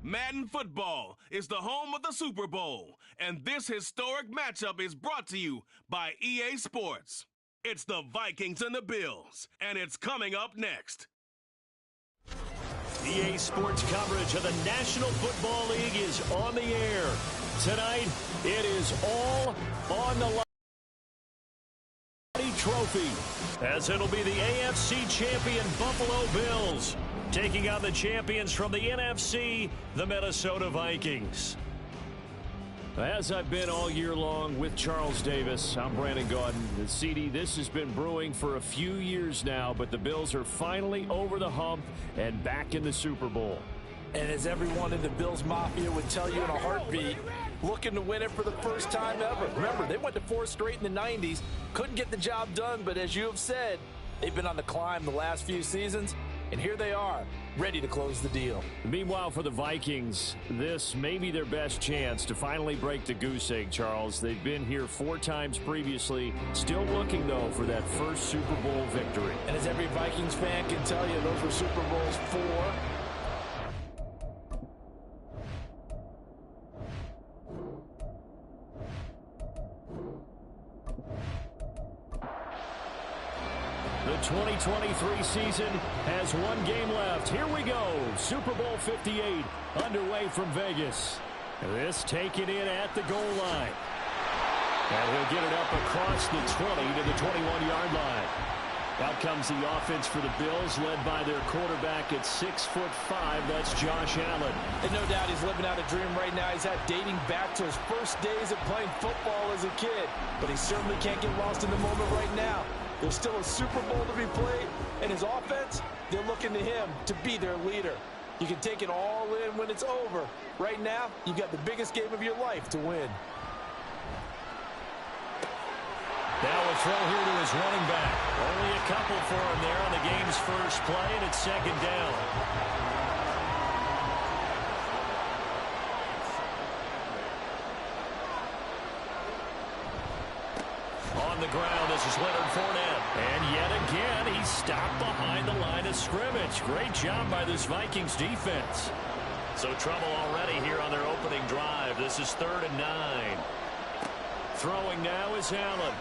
Madden football is the home of the Super Bowl, and this historic matchup is brought to you by EA Sports. It's the Vikings and the Bills, and it's coming up next. EA Sports coverage of the National Football League is on the air. Tonight, it is all on the line. Trophy, as it'll be the AFC champion Buffalo Bills taking on the champions from the NFC, the Minnesota Vikings. As I've been all year long with Charles Davis, I'm Brandon Gaudin. CD, this has been brewing for a few years now, but the Bills are finally over the hump and back in the Super Bowl. And as everyone in the Bills Mafia would tell you in a heartbeat, looking to win it for the first time ever. Remember, they went to 4 straight in the 90s, couldn't get the job done, but as you have said, they've been on the climb the last few seasons, and here they are, ready to close the deal. Meanwhile, for the Vikings, this may be their best chance to finally break the goose egg, Charles. They've been here 4 times previously, still looking, though, for that first Super Bowl victory. And as every Vikings fan can tell you, those were Super Bowls 4. The 2023 season has 1 game left. Here we go. Super Bowl 58 underway from Vegas. This taken in at the goal line. And he'll get it up across the 20 to the 21-yard line. Out comes the offense for the Bills, led by their quarterback at 6'5". That's Josh Allen. And no doubt he's living out a dream right now. He's had dating back to his first days of playing football as a kid. But he certainly can't get lost in the moment right now. There's still a Super Bowl to be played, and his offense, they're looking to him to be their leader. You can take it all in when it's over. Right now, you've got the biggest game of your life to win. Now a throw here to his running back. Only a couple for him there on the game's first play, and it's 2nd down. On the ground, this is Leonard Fournette. And yet again, he's stopped behind the line of scrimmage. Great job by this Vikings defense. So trouble already here on their opening drive. This is 3rd and 9. Throwing now is Allen.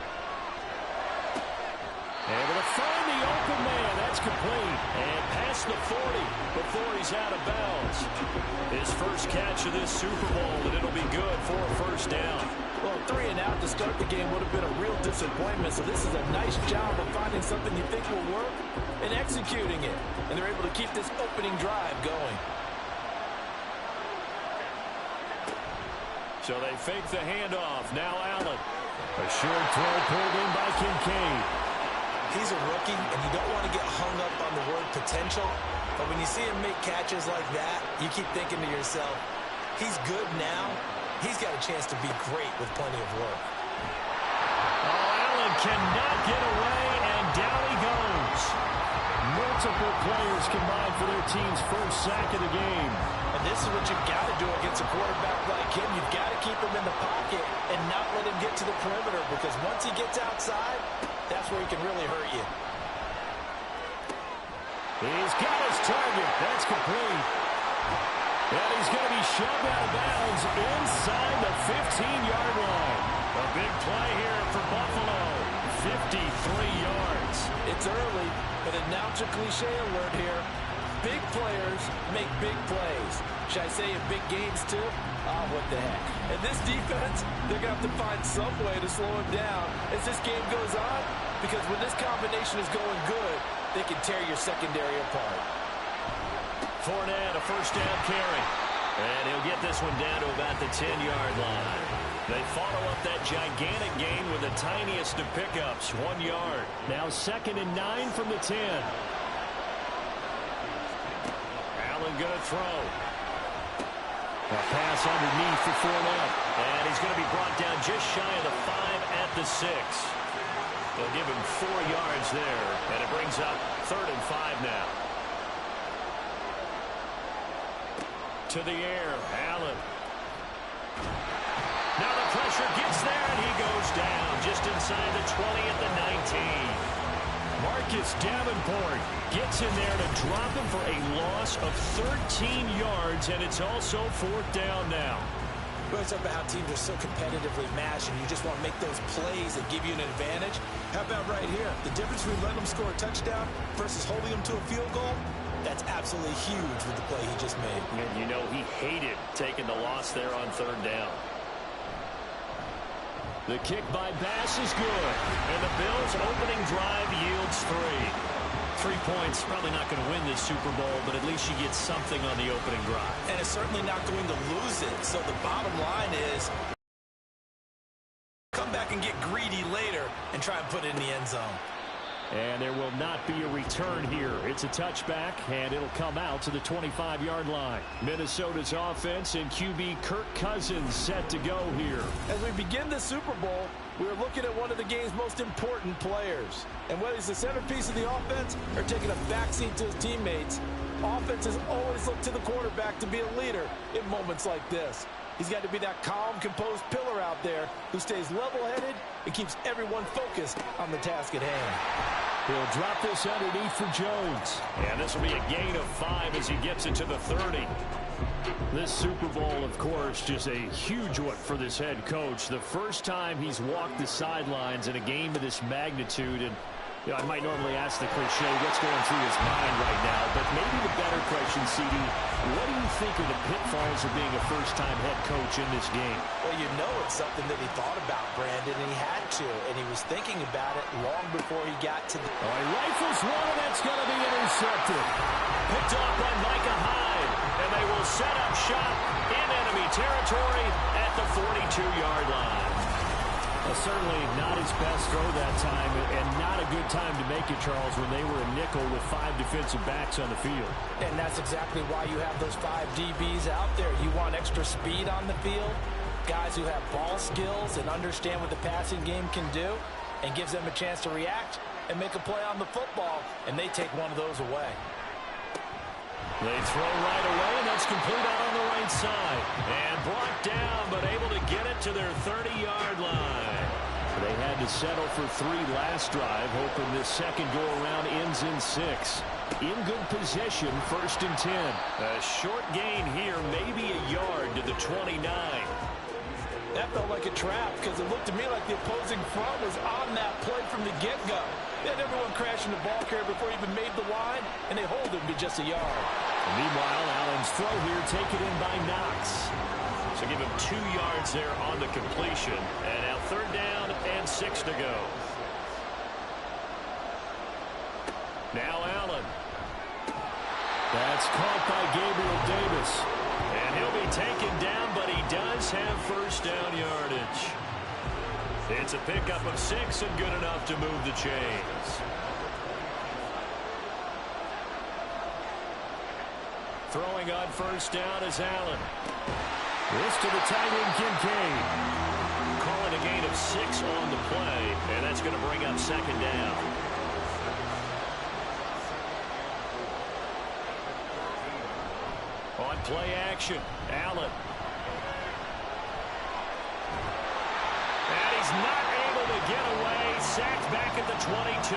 Able to find the open man. That's complete. And past the 40 before he's out of bounds. His first catch of this Super Bowl, and it'll be good for a 1st down. Well, 3 and out to start the game would have been a real disappointment. So this is a nice job of finding something you think will work and executing it. And they're able to keep this opening drive going. So they fake the handoff. Now Allen. A short throw pulled in by Kincaid. He's a rookie, and you don't want to get hung up on the word potential. But when you see him make catches like that, you keep thinking to yourself, he's good now. He's got a chance to be great with plenty of work. Oh, Allen cannot get away, and down he goes. Multiple players combined for their team's first sack of the game. And this is what you've got to do against a quarterback like him. You've got to keep him in the pocket and not let him get to the perimeter, because once he gets outside, that's where he can really hurt you. He's got his target. That's complete. And he's going to be shoved out of bounds inside the 15-yard line. A big play here for Buffalo. 53 yards. It's early, but announcer cliche alert here. Big players make big plays. Should I say in big games too? Oh, what the heck. And this defense, they're going to have to find some way to slow him down as this game goes on, because when this combination is going good, they can tear your secondary apart. Fournette, a 1st down carry. And he'll get this one down to about the 10-yard line. They follow up that gigantic gain with the tiniest of pickups, 1 yard. Now 2nd and 9 from the 10. Allen going to throw. A pass underneath for Fournette. And he's going to be brought down just shy of the 5 at the 6. They'll give him 4 yards there. And it brings up 3rd and 5 now. To the air, Allen. Now the pressure gets there, and he goes down just inside the 20 at the 19. Marcus Davenport gets in there to drop him for a loss of 13 yards, and it's also 4th down now. Well, it's about how teams are so competitively matched, and you just want to make those plays that give you an advantage. How about right here? The difference between letting them score a touchdown versus holding them to a field goal, that's absolutely huge with the play he just made. And you know he hated taking the loss there on 3rd down. The kick by Bass is good, and the Bills' opening drive yields 3. 3 points, probably not going to win this Super Bowl, but at least you get something on the opening drive. And it's certainly not going to lose it. So the bottom line is come back and get greedy later and try and put it in the end zone. And there will not be a return here. It's a touchback, and it'll come out to the 25-yard line. Minnesota's offense and QB Kirk Cousins set to go here. As we begin the Super Bowl, we're looking at one of the game's most important players. And whether he's the centerpiece of the offense or taking a backseat to his teammates, offenses always look to the quarterback to be a leader in moments like this. He's got to be that calm, composed pillar out there who stays level-headed and keeps everyone focused on the task at hand. He'll drop this underneath for Jones. And this will be a gain of 5 as he gets it to the 30. This Super Bowl, of course, just a huge one for this head coach. The first time he's walked the sidelines in a game of this magnitude. And you know, I might normally ask the cliche, what's going through his mind right now? But maybe the better question, CD, what do you think are the pitfalls of being a first-time head coach in this game? Well, you know it's something that he thought about, Brandon, and he had to. And he was thinking about it long before he got to the... Oh, he rifles one, and that's going to be intercepted. Picked off by Micah Hyde, and they will set up shop in enemy territory at the 42-yard line. Certainly not his best throw that time, and not a good time to make it, Charles, when they were a nickel with 5 defensive backs on the field. And that's exactly why you have those 5 DBs out there. You want extra speed on the field, guys who have ball skills and understand what the passing game can do, and gives them a chance to react and make a play on the football, and they take one of those away. They throw right away, and that's complete out on the right side. And brought down, but able to get it to their 30-yard line. They had to settle for 3 last drive, hoping this second go-around ends in 6. In good position, 1st and 10. A short gain here, maybe a yard to the 29. That felt like a trap because it looked to me like the opposing front was on that play from the get-go. They had everyone crashing the ball carrier before he even made the line, and they hold him to just a yard. Meanwhile, Allen's throw here taken in by Knox. So give him 2 yards there on the completion. And now 3rd down and 6 to go. Now Allen. That's caught by Gabriel Davis. And he'll be taken down, but he does have 1st down yardage. It's a pickup of 6 and good enough to move the chains. Throwing on 1st down is Allen. This to the tight end, Kincaid. Calling a gain of 6 on the play, and that's going to bring up 2nd down. On play action, Allen. And he's not able to get away. Sacked back at the 22.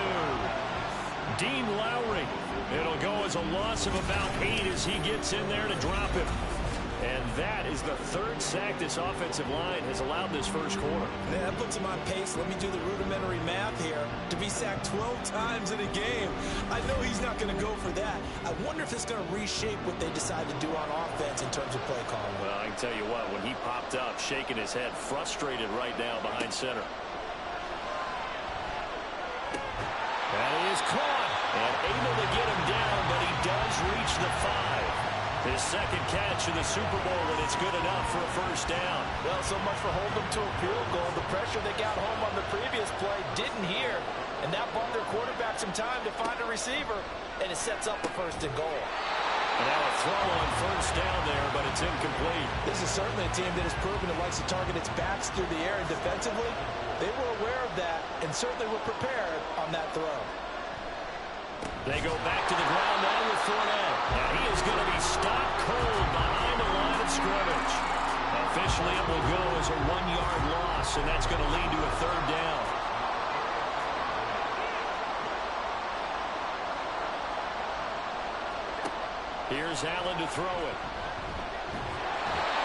Dean Lowry. It'll go as a loss of about 8 as he gets in there to drop him. And that is the 3rd sack this offensive line has allowed this first quarter. Yeah, that puts him on pace. Let me do the rudimentary math here. To be sacked 12 times in a game, I know he's not going to go for that. I wonder if it's going to reshape what they decide to do on offense in terms of play calling. Well, I can tell you what, when he popped up, shaking his head, frustrated right now behind center. That is caught and able to get him down, but he does reach the 5. His 2nd catch in the Super Bowl, and it's good enough for a 1st down. Well, so much for holding them to a field goal. The pressure they got home on the previous play didn't hear, and that bought their quarterback some time to find a receiver, and it sets up a 1st and goal. And now a throw on 1st down there, but it's incomplete. This is certainly a team that has proven it likes to target its backs through the air, and defensively, they were aware of that and certainly were prepared on that throw. They go back to the ground now with Fournette. And he is going to be stopped cold behind the line of scrimmage. Officially, it will go as a 1-yard loss, and that's going to lead to a 3rd down. Here's Allen to throw it.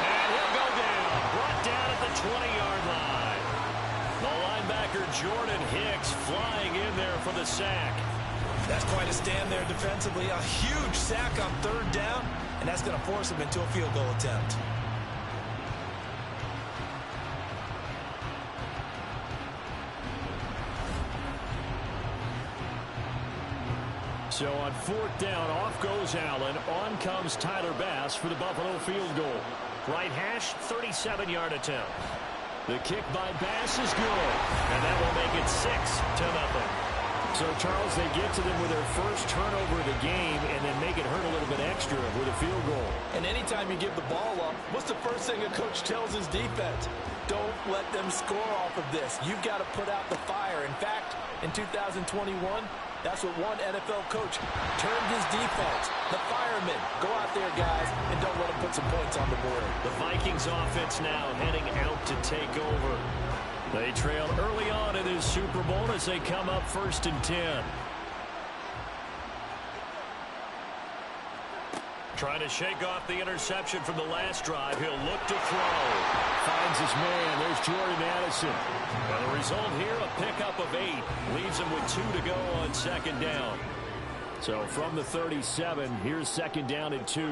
And he'll go down. Brought down at the 20-yard line. The linebacker Jordan Hicks flying in there for the sack. That's quite a stand there defensively. A huge sack on third down, and that's going to force him into a field goal attempt. So on fourth down, off goes Allen. On comes Tyler Bass for the Buffalo field goal. Right hash, 37-yard attempt. The kick by Bass is good, and that will make it 6-0. So, Charles, they get to them with their first turnover of the game and then make it hurt a little bit extra with a field goal. And anytime you give the ball up, what's the first thing a coach tells his defense? Don't let them score off of this. You've got to put out the fire. In fact, in 2021, that's what one NFL coach termed his defense. The firemen. Go out there, guys, and don't let them put some points on the board. The Vikings offense now heading out to take over. They trail early on in this Super Bowl as they come up 1st and 10. Trying to shake off the interception from the last drive. He'll look to throw. Finds his man. There's Jordan Addison. And the result here, a pickup of 8. Leaves him with 2 to go on 2nd down. So from the 37, here's 2nd down and 2.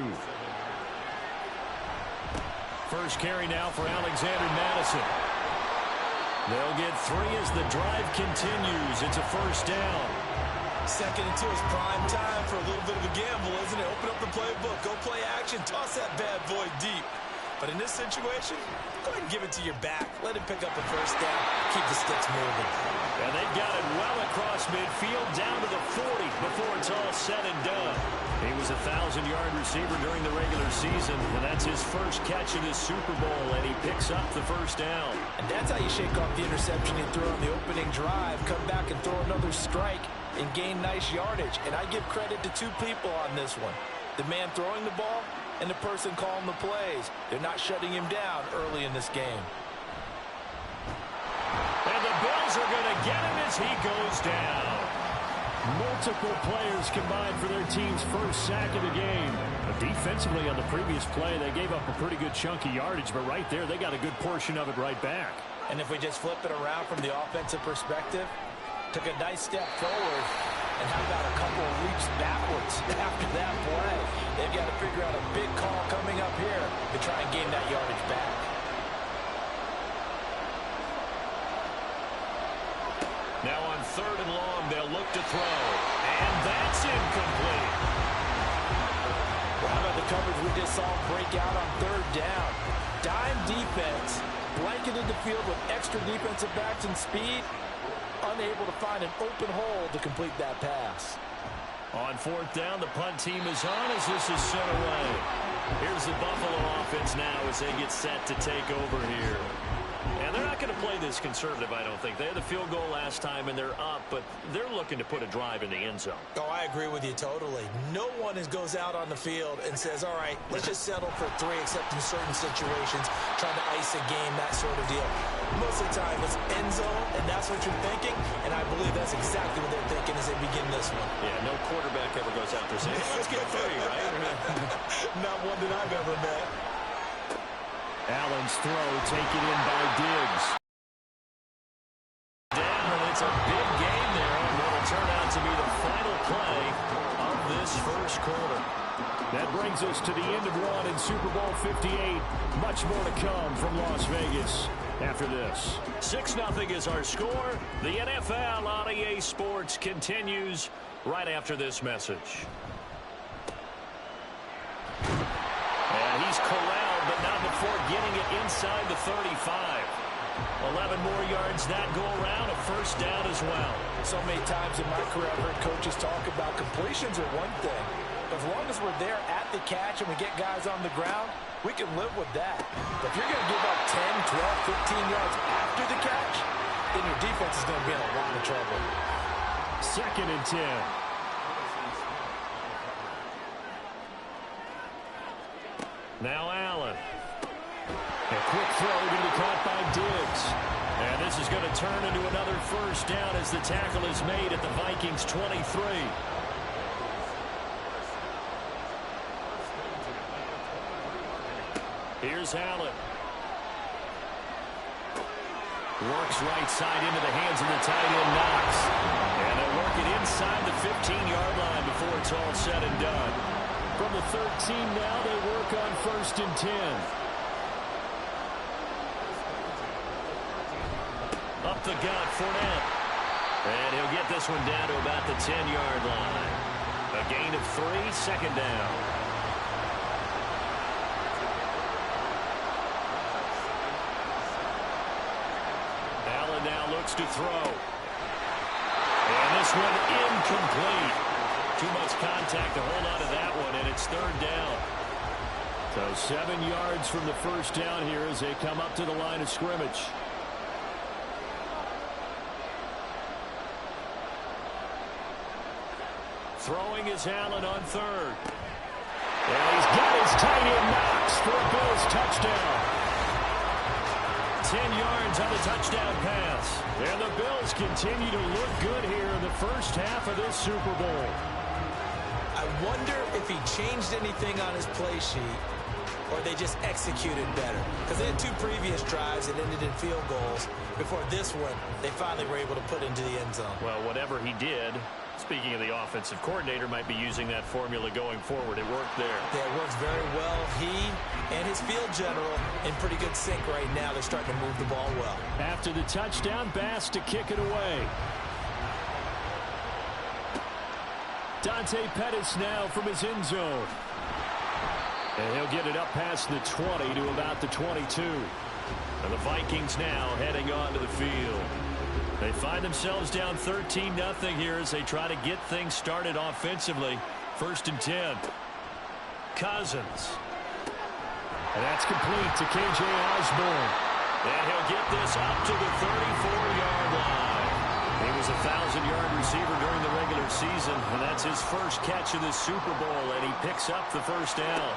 First carry now for Alexander Madison. They'll get 3 as the drive continues. It's a 1st down. 2nd and 2 is prime time for a little bit of a gamble, isn't it? Open up the playbook, go play action, toss that bad boy deep. But in this situation, go ahead and give it to your back. Let him pick up a 1st down. Keep the sticks moving. And they've got it well across midfield down to the 40 before it's all said and done. He was a 1,000-yard receiver during the regular season, and that's his first catch in this Super Bowl, and he picks up the 1st down. And that's how you shake off the interception he threw on the opening drive, come back and throw another strike and gain nice yardage. And I give credit to 2 people on this one. The man throwing the ball and the person calling the plays. They're not shutting him down early in this game. And the Bills are going to get him as he goes down. Multiple players combined for their team's first sack of the game. But defensively on the previous play, they gave up a pretty good chunk of yardage, but right there, they got a good portion of it right back. And if we just flip it around from the offensive perspective, took a nice step forward, and how about a couple of leaps backwards after that play? They've got to figure out a big call coming up here to try and gain that yardage back. Now on 3rd and long, they'll look to throw. And that's incomplete. Well, how about the coverage we just saw break out on 3rd down? Dime defense, blanketed the field with extra defensive backs and speed, unable to find an open hole to complete that pass. On 4th down, the punt team is on as this is sent away. Here's the Buffalo offense now as they get set to take over here. And they're not going to play this conservative, I don't think. They had the field goal last time, and they're up, but they're looking to put a drive in the end zone. Oh, I agree with you totally. No one goes out on the field and says, all right, let's just settle for 3, except in certain situations, trying to ice a game, that sort of deal. Most of the time, it's end zone, and that's what you're thinking, and I believe that's exactly what they're thinking as they begin this one. Yeah, no quarterback ever goes out there saying, let's get 3, right? Not one that I've ever met. Allen's throw taken in by Diggs. Down, it's a big game there, and it'll turn out to be the final play of this first quarter. That brings us to the end of 1 in Super Bowl 58. Much more to come from Las Vegas after this. 6-0 is our score. The NFL on EA Sports continues right after this message. And he's corralled, but not before getting it inside the 35. 11 more yards that go around, a 1st down as well. So many times in my career I've heard coaches talk about completions are one thing. As long as we're there at the catch and we get guys on the ground, we can live with that. But if you're going to give up 10, 12, 15 yards after the catch, then your defense is going to be in a lot of trouble. 2nd and 10. Now Allen. A quick throw going to be caught by Diggs. And this is going to turn into another 1st down as the tackle is made at the Vikings 23. Here's Allen. Works right side into the hands of the tight end, Knox. And they'll work it inside the 15-yard line before it's all said and done. From the 13 now, they work on 1st and 10. Up the gut, Fournette. And he'll get this one down to about the 10-yard line. A gain of 3, 2nd down. Allen now looks to throw. And this one incomplete. Too much contact to hold on to that one, and it's 3rd down. So 7 yards from the 1st down here as they come up to the line of scrimmage. Throwing is Allen on 3rd. And he's got his tight end Knox for a Bills touchdown. 10 yards on the touchdown pass. And the Bills continue to look good here in the first half of this Super Bowl. I wonder if he changed anything on his play sheet or they just executed better. Because they had 2 previous drives that ended in field goals. Before this one, they finally were able to put into the end zone. Well, whatever he did, speaking of the offensive coordinator, might be using that formula going forward. It worked there. Yeah, it works very well. He and his field general in pretty good sync right now. They're starting to move the ball well. After the touchdown, Bass to kick it away. Dante Pettis now from his end zone. And he'll get it up past the 20 to about the 22. And the Vikings now heading onto the field. They find themselves down 13-0 here as they try to get things started offensively. 1st and 10. Cousins. And that's complete to K.J. Osborne. And he'll get this up to the 34-yard line. He was a 1,000-yard receiver during the regular season, and that's his first catch of this Super Bowl, and he picks up the 1st down.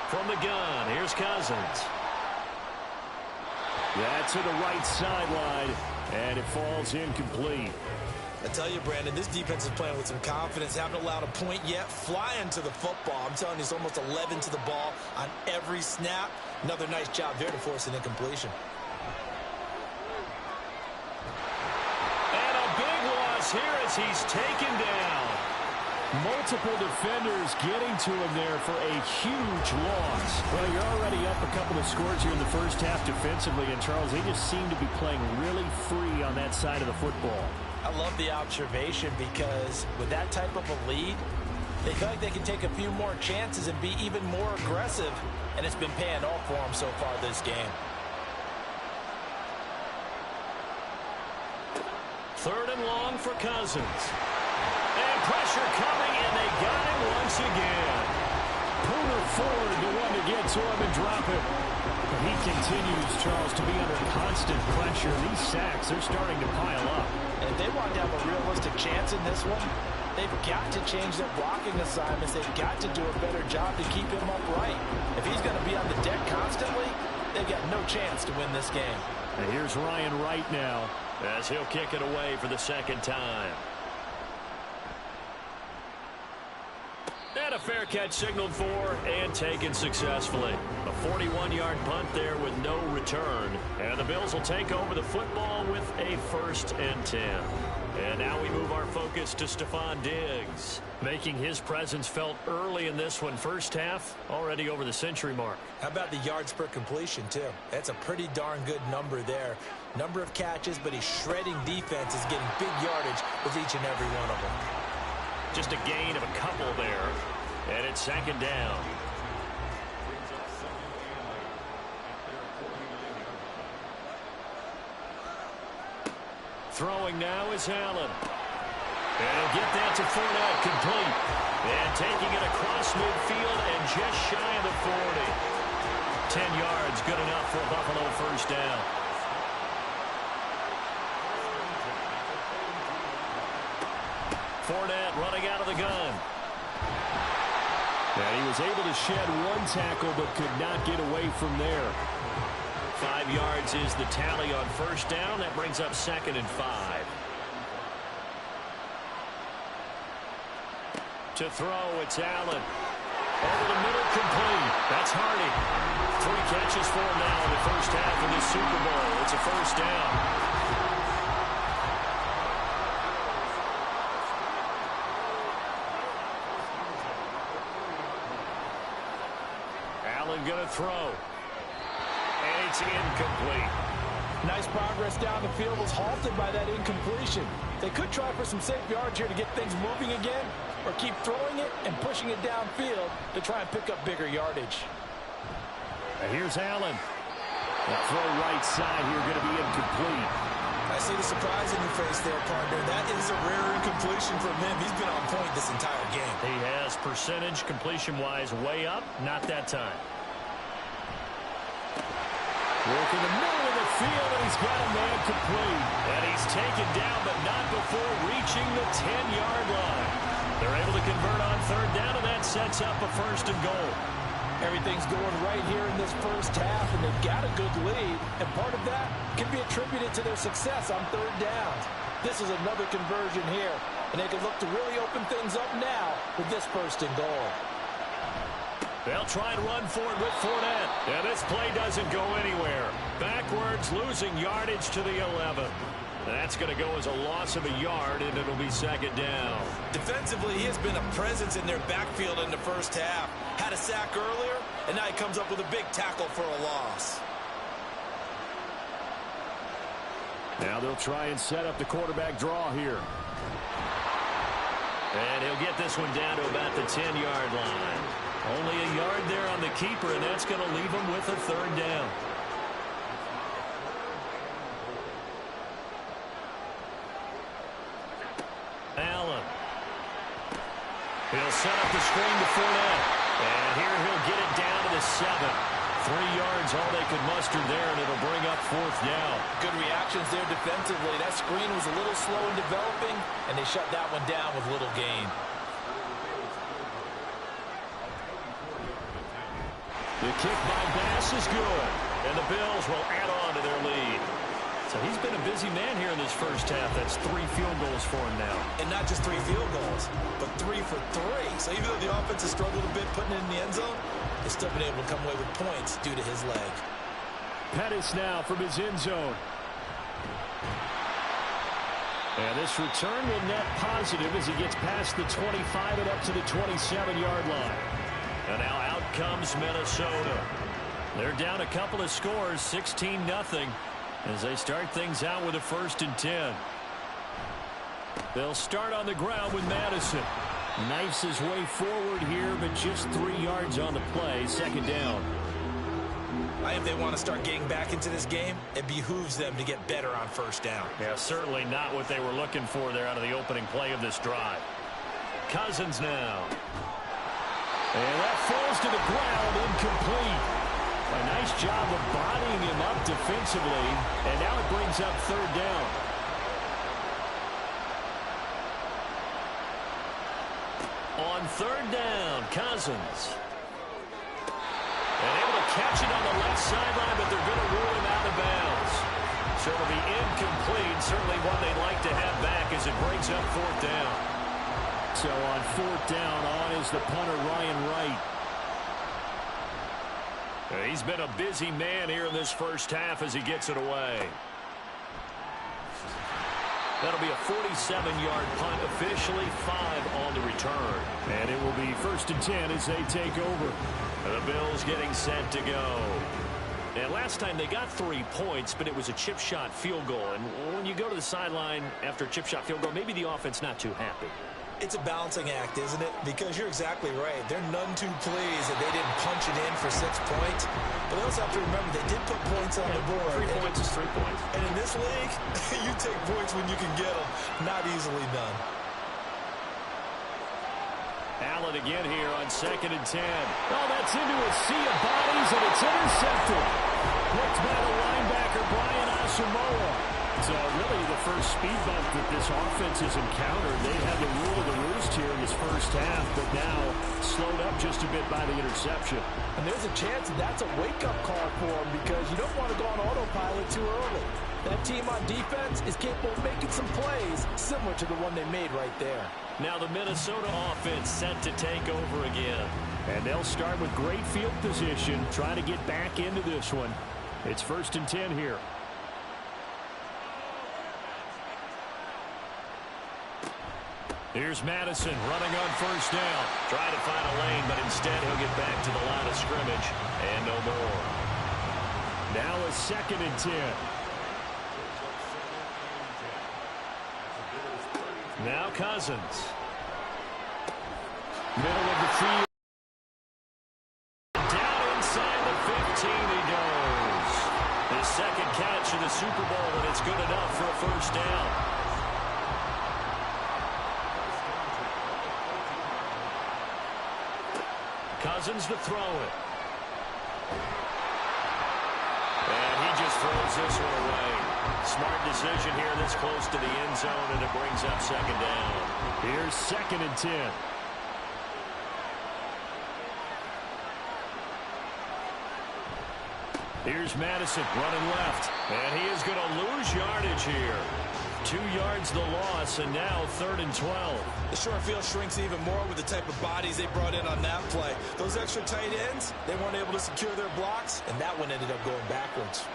From the gun, here's Cousins. That's to the right sideline, and it falls incomplete. I tell you, Brandon, this defense is playing with some confidence. Haven't allowed a point yet. Flying to the football. I'm telling you, it's almost 11 to the ball on every snap. Another nice job there to force an incompletion. And a big loss here as he's taken down. Multiple defenders getting to him there for a huge loss. Well, you're already up a couple of scores here in the first half defensively, and Charles, they just seem to be playing really free on that side of the football. I love the observation because with that type of a lead, they feel like they can take a few more chances and be even more aggressive, and it's been paying off for them so far this game. 3rd and long for Cousins. And pressure coming, and they got him once again. Pooner Ford, the one to get to him and drop it. But he continues, Charles, to be under constant pressure. These sacks, they're starting to pile up. And if they want to have a realistic chance in this one, they've got to change their blocking assignments. They've got to do a better job to keep him upright. If he's going to be on the deck constantly, they've got no chance to win this game. And here's Ryan Wright now as he'll kick it away for the 2nd time. And a fair catch signaled for and taken successfully. A 41-yard punt there with no return. And the Bills will take over the football with a 1st and 10. And now we move our focus to Stephon Diggs, making his presence felt early in this one. First half, already over the century mark. How about the yards per completion, too? That's a pretty darn good number there. Number of catches, but he's shredding defenses, getting big yardage with each and every one of them. Just a gain of a couple there. And it's 2nd down. Throwing now is Allen. And he'll get that to Fournette, complete. And taking it across midfield and just shy of the 40. 10 yards, good enough for a Buffalo 1st down. Fournette running out of the gun. And he was able to shed one tackle but could not get away from there. 5 yards is the tally on 1st down. That brings up 2nd and 5. To throw, it's Allen. Over the middle, complete. That's Hardy. 3 catches for him now in the first half of this Super Bowl. It's a first down. Allen going to throw. And it's incomplete. Nice progress down the field, was halted by that incompletion. They could try for some safe yards here to get things moving again, or keep throwing it and pushing it downfield to try and pick up bigger yardage. And here's Allen. The throw right side here going to be incomplete. I see the surprise in your face there, partner. That is a rare incompletion from him. He's been on point this entire game. He has percentage completion-wise way up. Not that time. Work in the middle of the field, and he's got a man complete. And he's taken down, but not before reaching the 10-yard line. They're able to convert on third down, and that sets up a first and goal. Everything's going right here in this first half, and they've got a good lead, and part of that can be attributed to their success on third downs. This is another conversion here, and they can look to really open things up now with this first and goal. They'll try and run for it with Fournette. And this play doesn't go anywhere. Backwards, losing yardage to the 11. That's going to go as a loss of a yard, and it'll be second down. Defensively, he has been a presence in their backfield in the first half. Had a sack earlier, and now he comes up with a big tackle for a loss. Now they'll try and set up the quarterback draw here. And he'll get this one down to about the 10-yard line. Only a yard there on the keeper, and that's going to leave him with a third down. Allen. He'll set up the screen to Fournette. And here he'll get it down to the 7. 3 yards, all they could muster there, and it'll bring up fourth down. Good reactions there defensively. That screen was a little slow in developing, and they shut that one down with little gain. The kick by Bass is good, and the Bills will add on to their lead. So he's been a busy man here in this first half. That's 3 field goals for him now. And not just 3 field goals, but 3 for 3. So even though the offense has struggled a bit putting it in the end zone, they've still been able to come away with points due to his leg. Pettis now from his end zone. And this return will net positive as he gets past the 25 and up to the 27-yard line. And now out comes Minnesota. They're down a couple of scores, 16-0, as they start things out with a 1st and 10. They'll start on the ground with Madison. Knifes his way forward here, but just 3 yards on the play, second down. If they want to start getting back into this game, it behooves them to get better on first down. Yeah, certainly not what they were looking for there out of the opening play of this drive. Cousins now. And that falls to the ground, incomplete. A nice job of bodying him up defensively, and now it brings up third down. On third down, Cousins. And able to catch it on the left sideline, but they're going to rule him out of bounds. So it'll be incomplete, certainly one they'd like to have back as it brings up fourth down. So on fourth down, on is the punter, Ryan Wright. He's been a busy man here in this first half as he gets it away. That'll be a 47-yard punt, officially 5 on the return. And it will be 1st and 10 as they take over. The Bills getting set to go. And last time they got 3 points, but it was a chip shot field goal. And when you go to the sideline after a chip shot field goal, maybe the offense not too happy. It's a balancing act, isn't it? Because you're exactly right. They're none too pleased that they didn't punch it in for 6 points. But they also have to remember they did put points on the board. 3 points is 3 points. And in this league, you take points when you can get them. Not easily done. Allen again here on 2nd and 10. Oh, that's into a sea of bodies, and it's intercepted. Blocked by the linebacker, Brian Asamoah. So really the first speed bump that this offense has encountered. They had the rule of the roost here in this first half, but now slowed up just a bit by the interception. And there's a chance that's a wake-up call for them because you don't want to go on autopilot too early. That team on defense is capable of making some plays similar to the one they made right there. Now the Minnesota offense set to take over again. And they'll start with great field position, trying to get back into this one. It's 1st and 10 here. Here's Madison running on 1st down. Trying to find a lane, but instead he'll get back to the line of scrimmage. And no more. Now a 2nd and 10. Now Cousins. Middle of the field. Down inside the 15 he goes. His 2nd catch in the Super Bowl, and it's good enough for a 1st down. Cousins to throw it. And he just throws this one away. Smart decision here this close to the end zone, and it brings up 2nd down. Here's 2nd and 10. Here's Madison running left. And he is going to lose yardage here. 2 yards the loss, and now 3rd and 12. The short field shrinks even more with the type of bodies they brought in on that play. Those extra tight ends, they weren't able to secure their blocks, and that one ended up going backwards.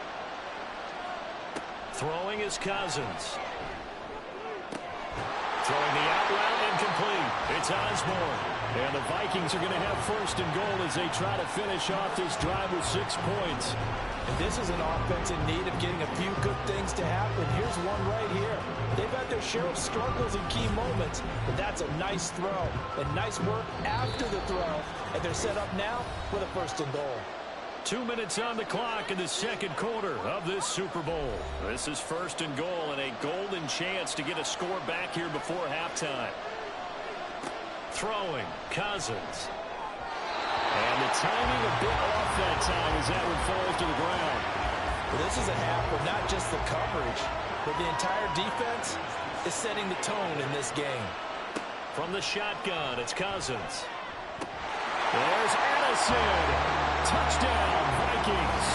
Throwing is Cousins. Throwing the out route, incomplete. It's Osborne. And the Vikings are going to have 1st and goal as they try to finish off this drive with 6 points. And this is an offense in need of getting a few good things to happen. Here's one right here. They've had their share of struggles in key moments, but that's a nice throw. And nice work after the throw. And they're set up now with a 1st and goal. 2 minutes on the clock in the 2nd quarter of this Super Bowl. This is 1st and goal and a golden chance to get a score back here before halftime. Throwing, Cousins. And the timing a bit off that time as that one falls to the ground. Well, this is a half where not just the coverage, but the entire defense is setting the tone in this game. From the shotgun, it's Cousins. There's Addison. Touchdown, Vikings.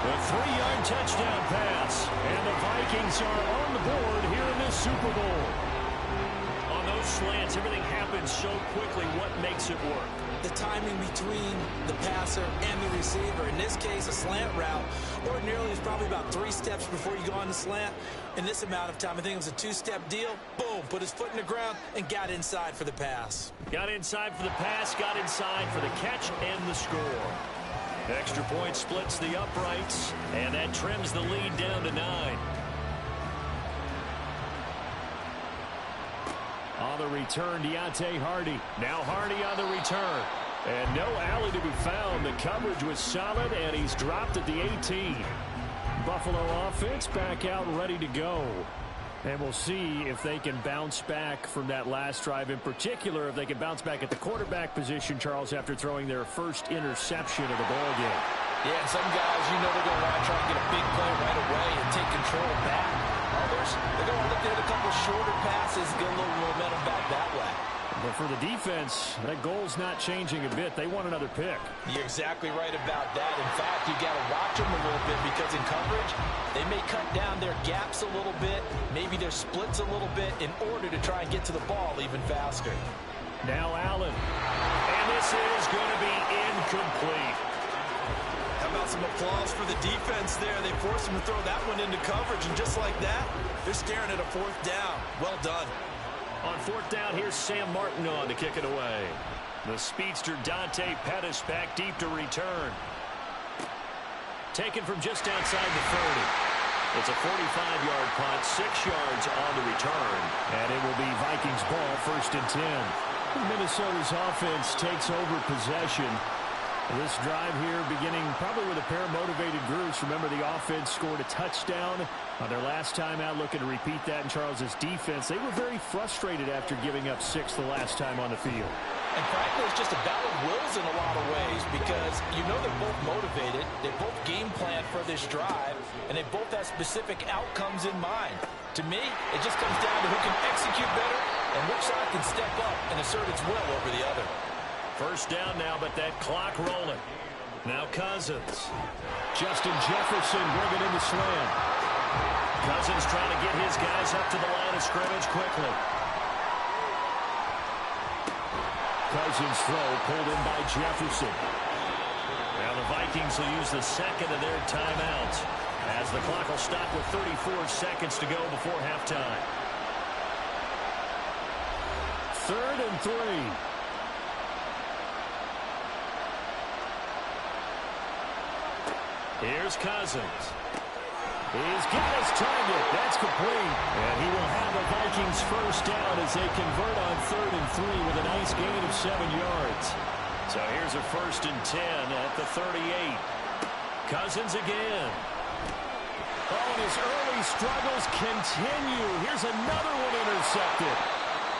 A 3-yard touchdown pass. And the Vikings are on the board here in this Super Bowl. On those slants, everything happens so quickly. What makes it work? The timing between the passer and the receiver. In this case, a slant route ordinarily is probably about 3 steps before you go on the slant. In this amount of time, I think it was a 2-step deal. Boom, put his foot in the ground and got inside for the pass. Got inside for the pass, got inside for the catch and the score. Extra point splits the uprights, and that trims the lead down to 9. On the return, Deontay Hardy. Now Hardy on the return. And no alley to be found. The coverage was solid, and he's dropped at the 18. Buffalo offense back out ready to go. And we'll see if they can bounce back from that last drive. In particular, if they can bounce back at the quarterback position, Charles, after throwing their first interception of the ballgame. Yeah, some guys, you know they're going to want to try and get a big play right away and take control back. Others, they're going to look at a couple shorter passes, get a little momentum back that way. But for the defense, that goal's not changing a bit. They want another pick. You're exactly right about that. In fact, you got to watch them a little bit because in coverage, they may cut down their gaps a little bit, maybe their splits a little bit in order to try and get to the ball even faster. Now Allen. And this is going to be incomplete. How about some applause for the defense there? They forced him to throw that one into coverage, and just like that, they're staring at a 4th down. Well done. On 4th down, here's Sam Martin on to kick it away. The speedster Dante Pettis back deep to return. Taken from just outside the 30. It's a 45-yard punt, 6 yards on the return. And it will be Vikings ball, 1st and 10. Minnesota's offense takes over possession. This drive here beginning probably with a pair of motivated groups. Remember, the offense scored a touchdown on their last time out, looking to repeat that in Charles's defense. They were very frustrated after giving up 6 the last time on the field. And frankly, it's just a battle of wills in a lot of ways because you know they're both motivated, they both game plan for this drive, and they both have specific outcomes in mind. To me, it just comes down to who can execute better and which side can step up and assert its will over the other. 1st down now, but that clock rolling. Now Cousins. Justin Jefferson bringing in the slant. Cousins trying to get his guys up to the line of scrimmage quickly. Cousins throw pulled in by Jefferson. Now the Vikings will use the second of their timeouts as the clock will stop with 34 seconds to go before halftime. 3rd and 3. Here's Cousins. He's got his target. That's complete. And he will have the Vikings first down as they convert on 3rd and 3 with a nice gain of 7 yards. So here's a 1st and 10 at the 38. Cousins again. Oh, and his early struggles continue. Here's another one intercepted.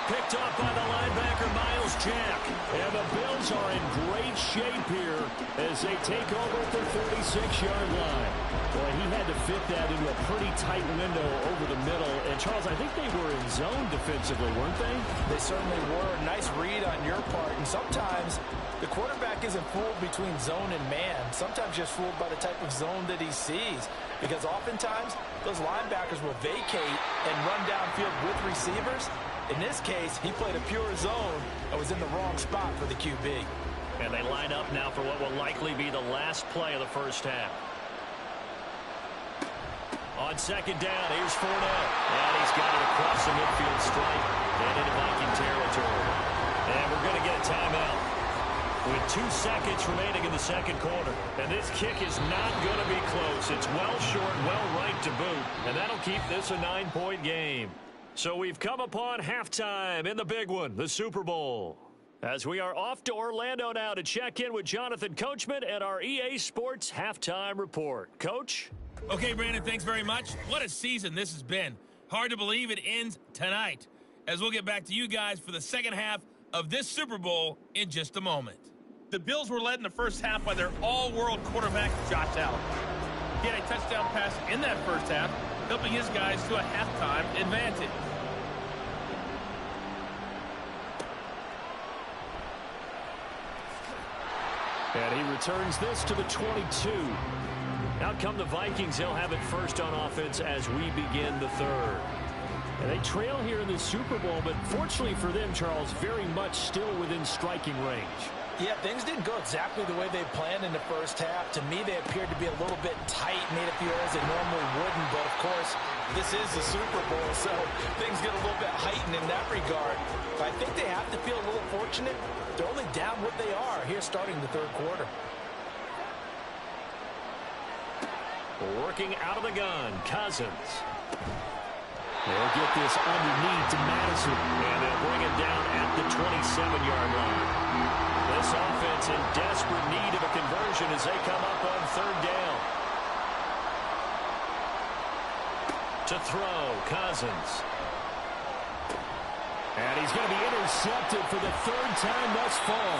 Picked off by the linebacker, Miles Jack. And the Bills are in great shape here as they take over at the 46-yard line. Boy, he had to fit that into a pretty tight window over the middle. And, Charles, I think they were in zone defensively, weren't they? They certainly were. Nice read on your part. And sometimes the quarterback isn't fooled between zone and man. Sometimes just fooled by the type of zone that he sees. Because oftentimes, those linebackers will vacate and run downfield with receivers. In this case, he played a pure zone and was in the wrong spot for the QB. And they line up now for what will likely be the last play of the first half. On 2nd down, here's Fournette. And he's got it across the midfield stripe and into Viking territory. And we're going to get a timeout with 2 seconds remaining in the 2nd quarter. And this kick is not going to be close. It's well short, well right to boot. And that'll keep this a 9-point game. So we've come upon halftime in the big one, the Super Bowl. As we are off to Orlando now to check in with Jonathan Coachman and our EA Sports Halftime Report. Coach? Okay, Brandon, thanks very much. What a season this has been. Hard to believe it ends tonight, as we'll get back to you guys for the second half of this Super Bowl in just a moment. The Bills were led in the first half by their all-world quarterback, Josh Allen. He had a touchdown pass in that first half, helping his guys to a halftime advantage. And he returns this to the 22. Out come the Vikings. They'll have it first on offense as we begin the 3rd. And they trail here in the Super Bowl, but fortunately for them, Charles, very much still within striking range. Yeah, things didn't go exactly the way they planned in the first half. To me, they appeared to be a little bit tight, made a few errors they normally wouldn't. But, of course, this is the Super Bowl, so things get a little bit heightened in that regard. But I think they have to feel a little fortunate. They're only down what they are here starting the 3rd quarter. Working out of the gun, Cousins. They'll get this underneath to Madison, and they'll bring it down at the 27-yard line. This offense in desperate need of a conversion as they come up on 3rd down. To throw, Cousins. And he's going to be intercepted for the 3rd time thus far.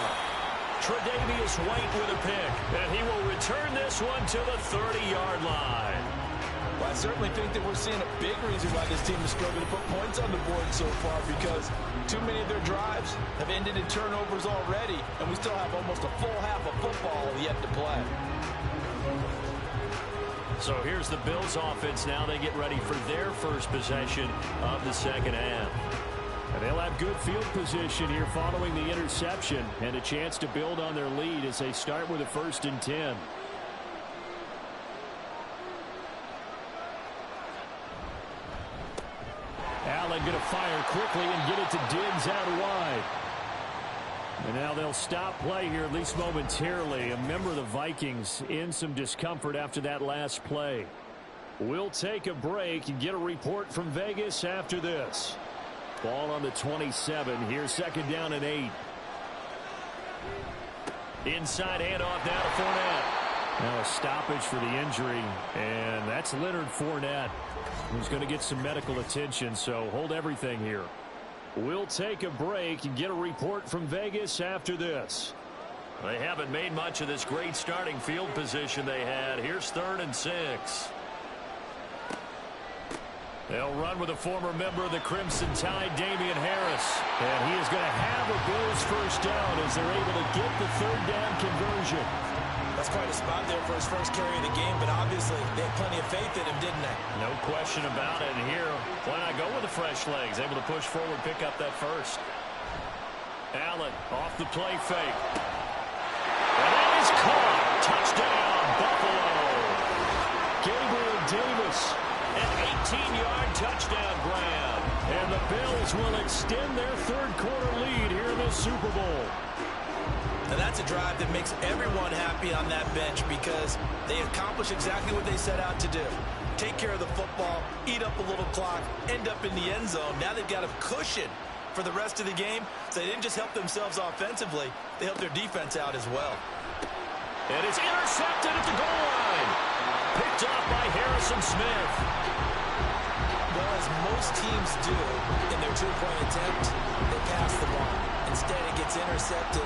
Tre'Davious White with a pick, and he will return this one to the 30-yard line. Well, I certainly think that we're seeing a big reason why this team is struggling to put points on the board so far, because too many of their drives have ended in turnovers already, and we still have almost a full half of football yet to play. So here's the Bills offense now. They get ready for their first possession of the second half. And they'll have good field position here following the interception and a chance to build on their lead as they start with a 1st and 10. Allen going to fire quickly and get it to Diggs out wide. And now they'll stop play here, at least momentarily. A member of the Vikings in some discomfort after that last play. We'll take a break and get a report from Vegas after this. Ball on the 27. Here's 2nd down and 8. Inside handoff now to Fournette. Now a stoppage for the injury, and that's Leonard Fournette, who's going to get some medical attention, so hold everything here. We'll take a break and get a report from Vegas after this. They haven't made much of this great starting field position they had. Here's 3rd and 6. They'll run with a former member of the Crimson Tide, Damian Harris. And he is going to have a Bills first down as they're able to get the 3rd down conversion. That's quite a spot there for his first carry of the game, but obviously they had plenty of faith in him, didn't they? No question about it. And here, why not go with the fresh legs? Able to push forward, pick up that first. Allen off the play fake. And that is caught. Touchdown, Buffalo. Gabriel Davis, an 18-yard touchdown grab. And the Bills will extend their third-quarter lead here in the Super Bowl. And that's a drive that makes everyone happy on that bench because they accomplish exactly what they set out to do. Take care of the football, eat up a little clock, end up in the end zone. Now they've got a cushion for the rest of the game. So they didn't just help themselves offensively, they helped their defense out as well. And it's intercepted at the goal line. Picked off by Harrison Smith. Well, as most teams do in their two-point attempt, they pass the ball. Instead, it gets intercepted.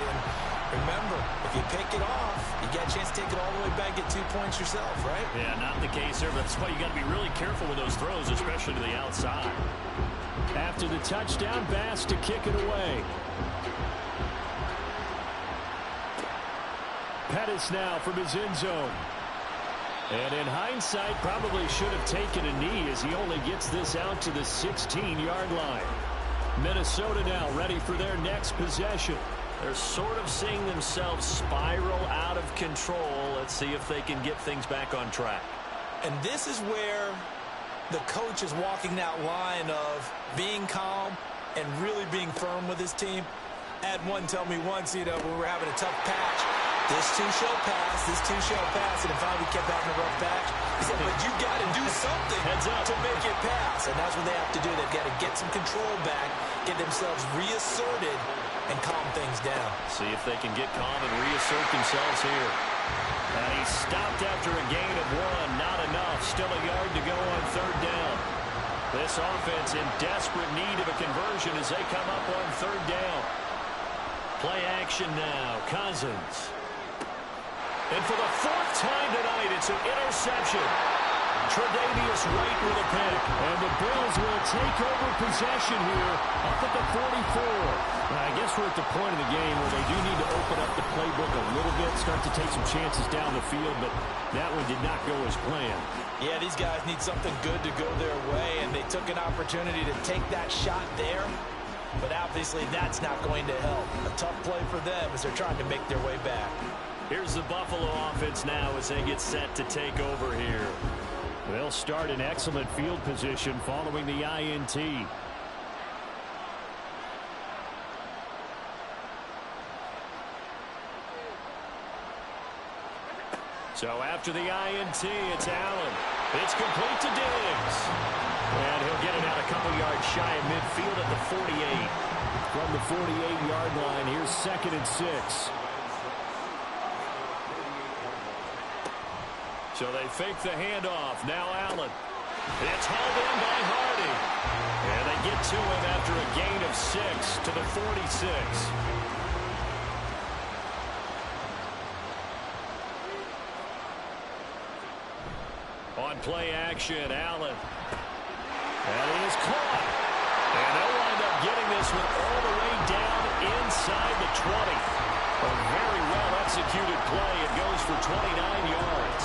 And remember, if you pick it off, you get a chance to take it all the way back, get 2 points yourself, right? Yeah, not the case there, but that's why you got to be really careful with those throws, especially to the outside. After the touchdown, Bass to kick it away. Pettis now from his end zone. And in hindsight, probably should have taken a knee as he only gets this out to the 16-yard line. Minnesota now ready for their next possession. They're sort of seeing themselves spiral out of control. Let's see if they can get things back on track. And this is where the coach is walking that line of being calm and really being firm with his team. I had one tell me once, when we were having a tough patch, this too shall pass, this too shall pass, and if we kept having a rough patch, he said, but you got to do something to make it pass. And that's what they have to do. They've got to get some control back, get themselves reasserted, and calm things down. See if they can get calm and reassert themselves here. And he stopped after a gain of 1. Not enough. Still a yard to go on third down. This offense in desperate need of a conversion as they come up on third down. Play action now. Cousins. And for the 4th time tonight, it's an interception. Tre'Davious White with a pick. And the Bills will take over possession here up at the 44. I guess we're at the point of the game where they do need to open up the playbook a little bit, start to take some chances down the field, but that one did not go as planned. Yeah, these guys need something good to go their way, and they took an opportunity to take that shot there, but obviously that's not going to help. A tough play for them as they're trying to make their way back. Here's the Buffalo offense now as they get set to take over here. They'll start in excellent field position following the INT. So after the INT, it's Allen. It's complete to Diggs. And he'll get it out a couple yards shy of midfield at the 48. From the 48-yard line, here's 2nd and 6. So they fake the handoff. Now Allen. It's hauled in by Hardy. And they get to him after a gain of 6 to the 46. On play action, Allen. And he is caught. And they'll wind up getting this one all the way down inside the 20. A very well-executed play. It goes for 29 yards.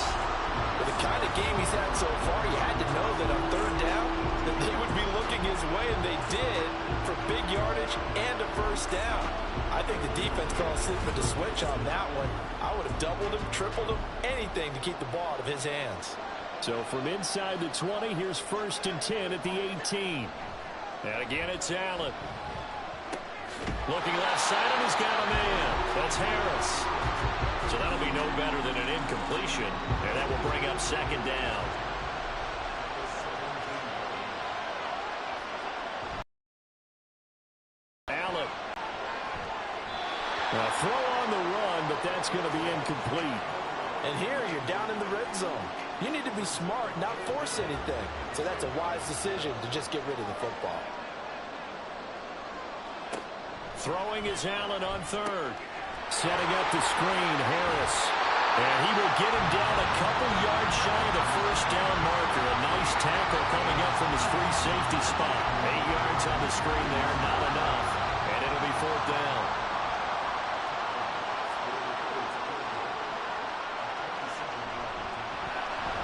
With the kind of game he's had so far, you had to know that on third down that they would be looking his way, and they did, for big yardage and a first down. I think the defense called slipping the switch on that one. I would have doubled him, tripled him, anything to keep the ball out of his hands. So from inside the 20, here's 1st and 10 at the 18. And again, it's Allen. Looking left side, and he's got a man. That's Harris. So that'll be no better than an incompletion, and that will bring up 2nd down. Allen. A throw on the run, but that's going to be incomplete. And here you're down in the red zone. You need to be smart, not force anything. So that's a wise decision to just get rid of the football. Throwing is Allen on third. Setting up the screen, Harris. And he will get him down a couple yards shy of the first down marker. A nice tackle coming up from his free safety spot. 8 yards on the screen there, not enough. And it'll be 4th down.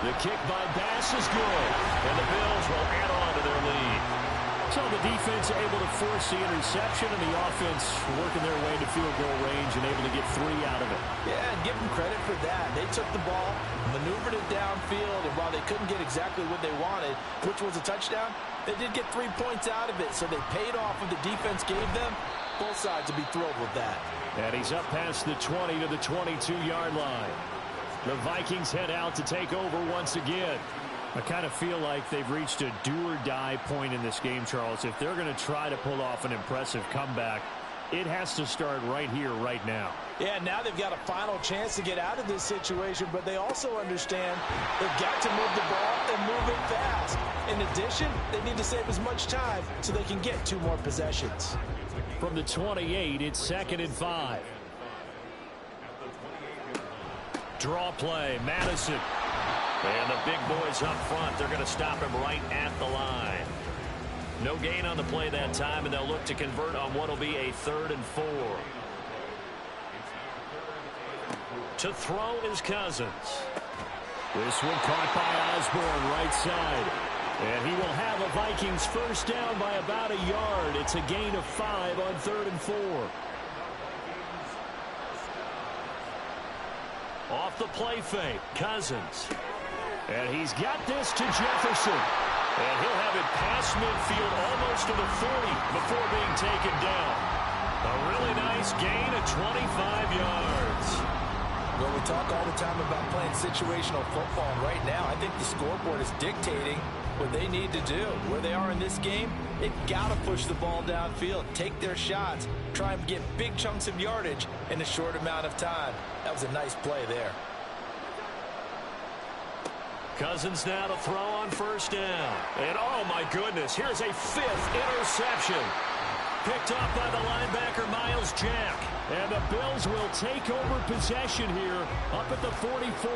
The kick by Bass is good. And the Bills will add on to their lead. So the defense able to force the interception, and the offense working their way to field goal range and able to get 3 out of it. Yeah, and give them credit for that. They took the ball, maneuvered it downfield, and while they couldn't get exactly what they wanted, which was a touchdown, they did get 3 points out of it, so they paid off what the defense gave them. Both sides will be thrilled with that. And he's up past the 20 to the 22-yard line. The Vikings head out to take over once again. I kind of feel like they've reached a do-or-die point in this game, Charles. If they're going to try to pull off an impressive comeback, it has to start right here, right now. Yeah, now they've got a final chance to get out of this situation, but they also understand they've got to move the ball and move it fast. In addition, they need to save as much time so they can get 2 more possessions. From the 28, it's 2nd and 5. Draw play, Madison. And the big boys up front, they're going to stop him right at the line. No gain on the play that time, and they'll look to convert on what will be a 3rd and 4. To throw is Cousins. This one caught by Osborne, right side. And he will have a Vikings first down by about a yard. It's a gain of 5 on 3rd and 4. Off the play fake, Cousins. And he's got this to Jefferson. And he'll have it past midfield almost to the 40 before being taken down. A really nice gain of 25 yards. Well, we talk all the time about playing situational football, and right now I think the scoreboard is dictating what they need to do. Where they are in this game, they've got to push the ball downfield, take their shots, try and get big chunks of yardage in a short amount of time. That was a nice play there. Cousins now to throw on first down. And oh my goodness, here's a 5th interception. Picked off by the linebacker Miles Jack. And the Bills will take over possession here up at the 44.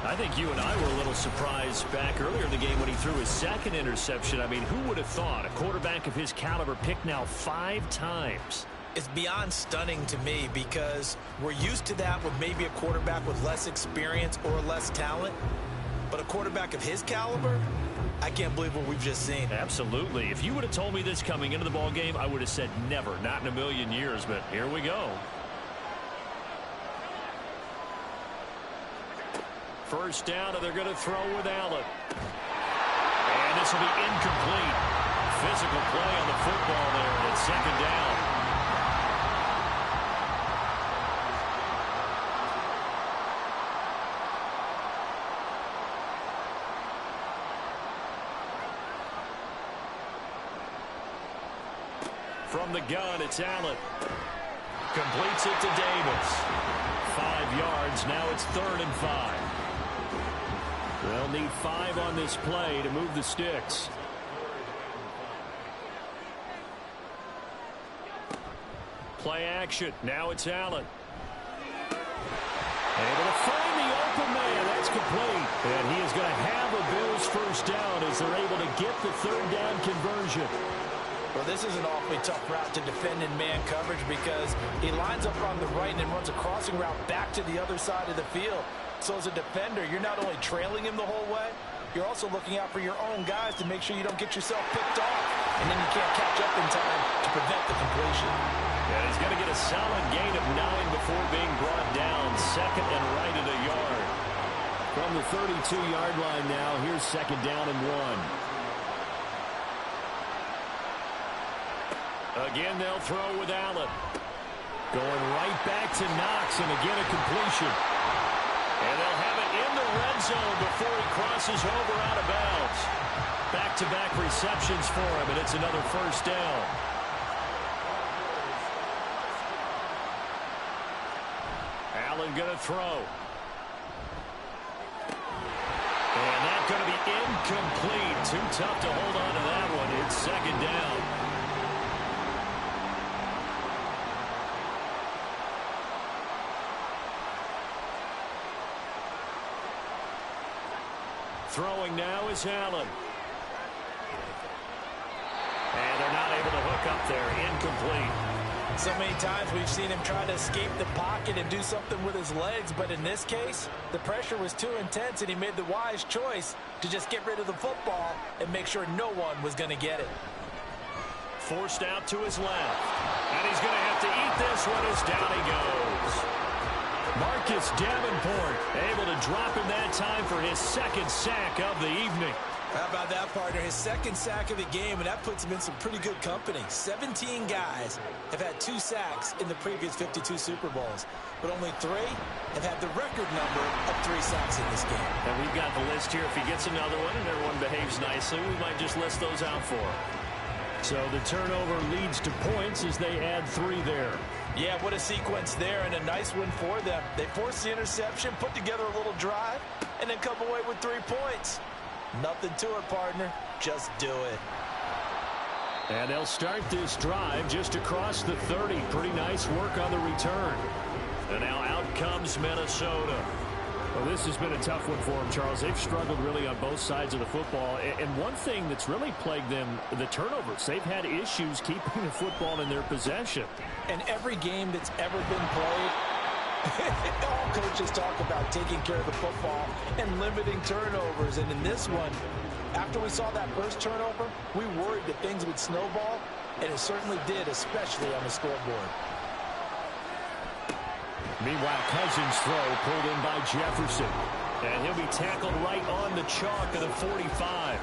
I think you and I were a little surprised back earlier in the game when he threw his 2nd interception. I mean, who would have thought a quarterback of his caliber picked now 5 times? It's beyond stunning to me because we're used to that with maybe a quarterback with less experience or less talent. But a quarterback of his caliber, I can't believe what we've just seen. Absolutely. If you would have told me this coming into the ball game, I would have said never, not in a million years. But here we go. First down, and they're going to throw with Allen. And this will be incomplete. Physical play on the football there, and it's 2nd down. From the gun, it's Allen. Completes it to Davis. 5 yards. Now it's 3rd and 5. They'll need 5 on this play to move the sticks. Play action. Now it's Allen. Able to find the open man. That's complete. And he is going to have a Bills first down as they're able to get the 3rd down conversion. Well, this is an awfully tough route to defend in man coverage because he lines up on the right and then runs a crossing route back to the other side of the field. So as a defender, you're not only trailing him the whole way, you're also looking out for your own guys to make sure you don't get yourself picked off. And then you can't catch up in time to prevent the completion. And he's going to get a solid gain of 9 before being brought down. 2nd and right at a yard. From the 32-yard line now, here's 2nd down and 1. Again, they'll throw with Allen. Going right back to Knox, and again a completion. And they'll have it in the red zone before he crosses over out of bounds. Back-to-back receptions for him, and it's another first down. Allen going to throw. And that's going to be incomplete. Too tough to hold on to that one. It's 2nd down. Throwing now is Allen. And they're not able to hook up there. Incomplete. So many times we've seen him try to escape the pocket and do something with his legs, but in this case, the pressure was too intense and he made the wise choice to just get rid of the football and make sure no one was going to get it. forced out to his left. And he's going to have to eat this one as down he goes. Marcus Davenport able to drop in that time for his second sack of the evening. How about that, partner? His second sack of the game, and that puts him in some pretty good company. 17 guys have had 2 sacks in the previous 52 Super Bowls, but only 3 have had the record number of 3 sacks in this game. And we've got the list here. If he gets another one and everyone behaves nicely, we might just list those out for him. So the turnover leads to points as they add 3 there. Yeah, what a sequence there, and a nice win for them. They forced the interception, put together a little drive, and then come away with 3 points. Nothing to it, partner. Just do it. And they'll start this drive just across the 30. Pretty nice work on the return. And now out comes Minnesota. Well, this has been a tough one for them, Charles. They've struggled really on both sides of the football. And one thing that's really plagued them, the turnovers. They've had issues keeping the football in their possession. And every game that's ever been played, all coaches talk about taking care of the football and limiting turnovers. And in this one, after we saw that first turnover, we worried that things would snowball, and it certainly did, especially on the scoreboard. Meanwhile, Cousins' throw pulled in by Jefferson. And he'll be tackled right on the chalk of the 45.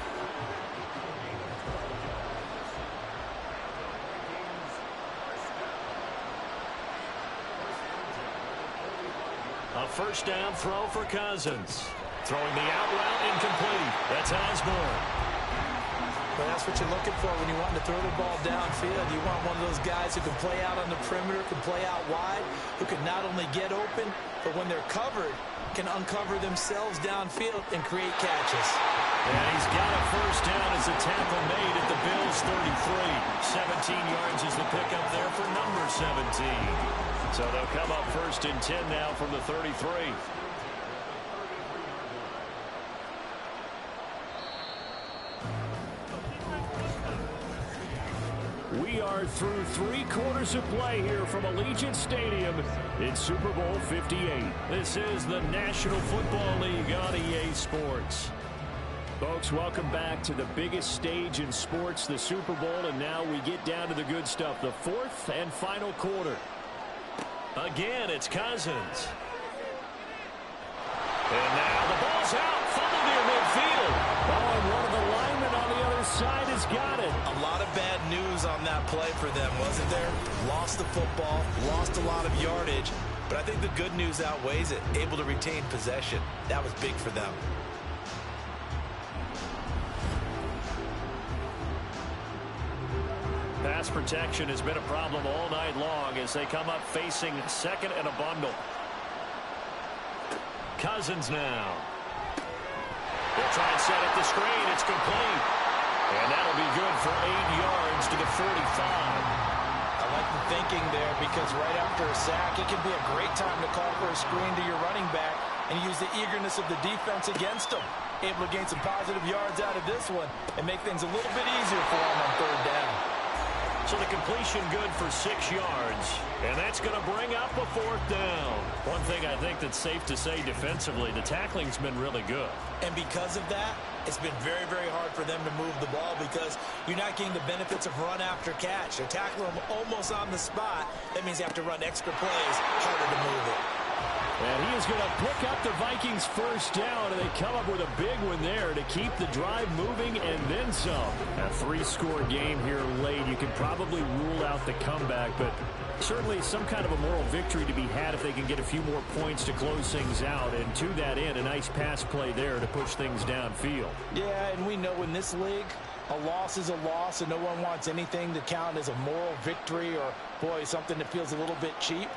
A first down throw for Cousins. Throwing the out route incomplete. That's Osborne. Well, that's what you're looking for when you want to throw the ball downfield. You want one of those guys who can play out on the perimeter, can play out wide, who can not only get open, but when they're covered, can uncover themselves downfield and create catches. And he's got a first down as a tackle made at the Bills' 33. 17 yards is the pickup there for number 17. So they'll come up first and 10 now from the 33. We are through 3 quarters of play here from Allegiant Stadium in Super Bowl 58. This is the National Football League on EA Sports. Folks, welcome back to the biggest stage in sports, the Super Bowl, and now we get down to the good stuff, the 4th and final quarter. Again, it's Cousins. And now the ball's out, fumbled near midfield. Oh, and one of the linemen on the other side has got it. A lot of bad news on that play for them, wasn't there? Lost the football, lost a lot of yardage, but I think the good news outweighs it. Able to retain possession. That was big for them. Pass protection has been a problem all night long as they come up facing second and a bundle. Cousins now. They'll try and set up the screen. It's complete. And that'll be good for 8 yards to the 45. I like the thinking there because right after a sack, it can be a great time to call for a screen to your running back and use the eagerness of the defense against them. Able to gain some positive yards out of this one and make things a little bit easier for them on 3rd down. So the completion good for 6 yards. And that's going to bring up a 4th down. One thing I think that's safe to say defensively, the tackling's been really good. And because of that, it's been very, very hard for them to move the ball because you're not getting the benefits of run after catch. They're tackling them almost on the spot. That means you have to run extra plays, harder to move it. And he is going to pick up the Vikings' first down, and they come up with a big one there to keep the drive moving and then some. A 3-score game here late. You can probably rule out the comeback, but certainly some kind of a moral victory to be had if they can get a few more points to close things out. And to that end, a nice pass play there to push things downfield. Yeah, and we know in this league, a loss is a loss, and no one wants anything to count as a moral victory or, boy, something that feels a little bit cheap.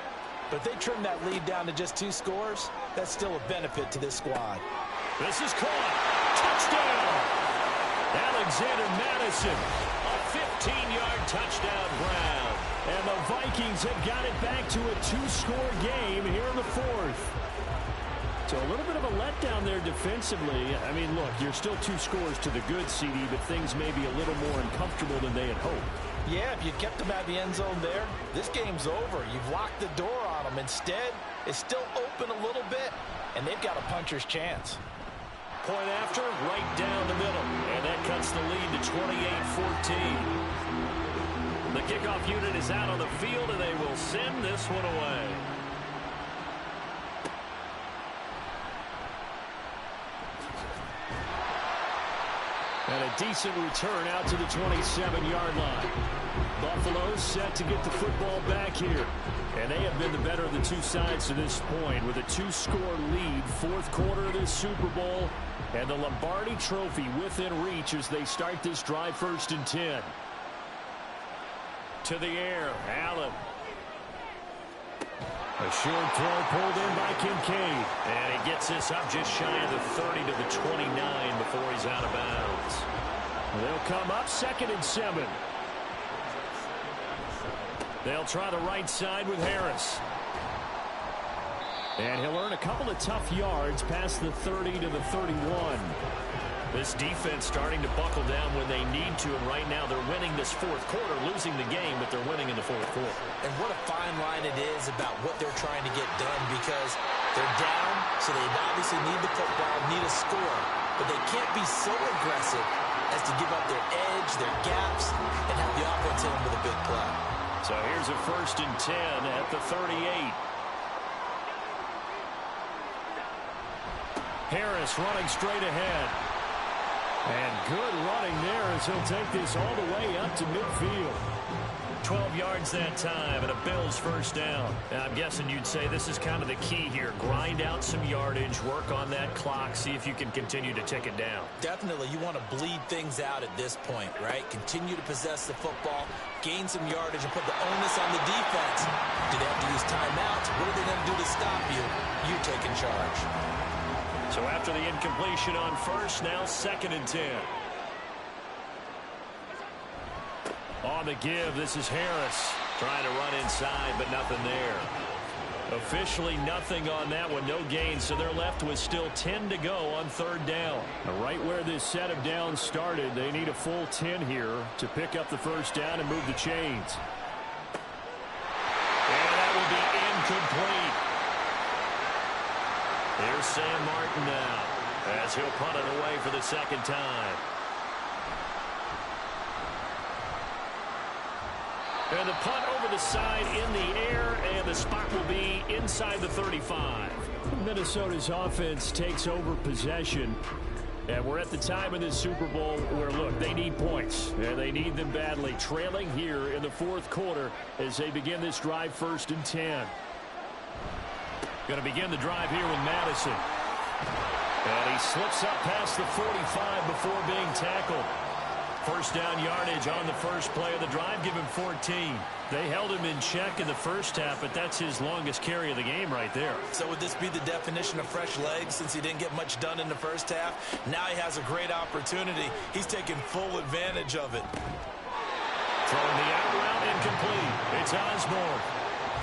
But if they trim that lead down to just 2 scores, that's still a benefit to this squad. This is caught. Touchdown! Alexander Madison, a 15-yard touchdown Brown. And the Vikings have got it back to a 2-score game here in the 4th. So a little bit of a letdown there defensively. I mean, look, you're still 2 scores to the good, CD, but things may be a little more uncomfortable than they had hoped. Yeah, if you kept them out of the end zone there, this game's over. You've locked the door on them. Instead, it's still open a little bit, and they've got a puncher's chance. Point after, right down the middle. And that cuts the lead to 28-14. The kickoff unit is out on the field, and they will send this one away. And a decent return out to the 27-yard line. Buffalo set to get the football back here. And they have been the better of the two sides to this point with a 2-score lead, fourth quarter of this Super Bowl, and the Lombardi Trophy within reach as they start this drive, 1st and 10. To the air, Allen. A short throw pulled in by Kincaid. And he gets this up just shy of the 30 to the 29 before he's out of bounds. They'll come up 2nd and 7. They'll try the right side with Harris. And he'll earn a couple of tough yards past the 30 to the 31. This defense starting to buckle down when they need to, and right now they're winning this fourth quarter, losing the game, but they're winning in the fourth quarter. And what a fine line it is about what they're trying to get done, because they're down, so they obviously need the football, need a score, but they can't be so aggressive as to give up their edge, their gaps, and have the offense hit them with a big play. So here's a 1st and 10 at the 38. Harris running straight ahead. And good running there as he'll take this all the way up to midfield. 12 yards that time and a Bills 1st down. And I'm guessing you'd say this is kind of the key here. Grind out some yardage, work on that clock, see if you can continue to tick it down. Definitely, you want to bleed things out at this point, right? Continue to possess the football, gain some yardage, and put the onus on the defense. Do they have to use timeouts? What are they going to do to stop you? You taking charge. So after the incompletion on 1st, now 2nd and 10. On the give, this is Harris. Trying to run inside, but nothing there. Officially nothing on that one, no gain, so they're left with still 10 to go on 3rd down. Right where this set of downs started, they need a full 10 here to pick up the 1st down and move the chains. And that will be incomplete. Here's Sam Martin now as he'll punt it away for the 2nd time. And the punt over the side in the air, and the spot will be inside the 35. Minnesota's offense takes over possession. And we're at the time in this Super Bowl where, look, they need points. And they need them badly. Trailing here in the 4th quarter as they begin this drive, 1st and 10. Going to begin the drive here with Madison. And he slips up past the 45 before being tackled. 1st down yardage on the first play of the drive, give him 14. They held him in check in the 1st half, but that's his longest carry of the game right there. So would this be the definition of fresh legs since he didn't get much done in the 1st half? Now he has a great opportunity. He's taking full advantage of it. Throwing the out route incomplete. It's Osborne.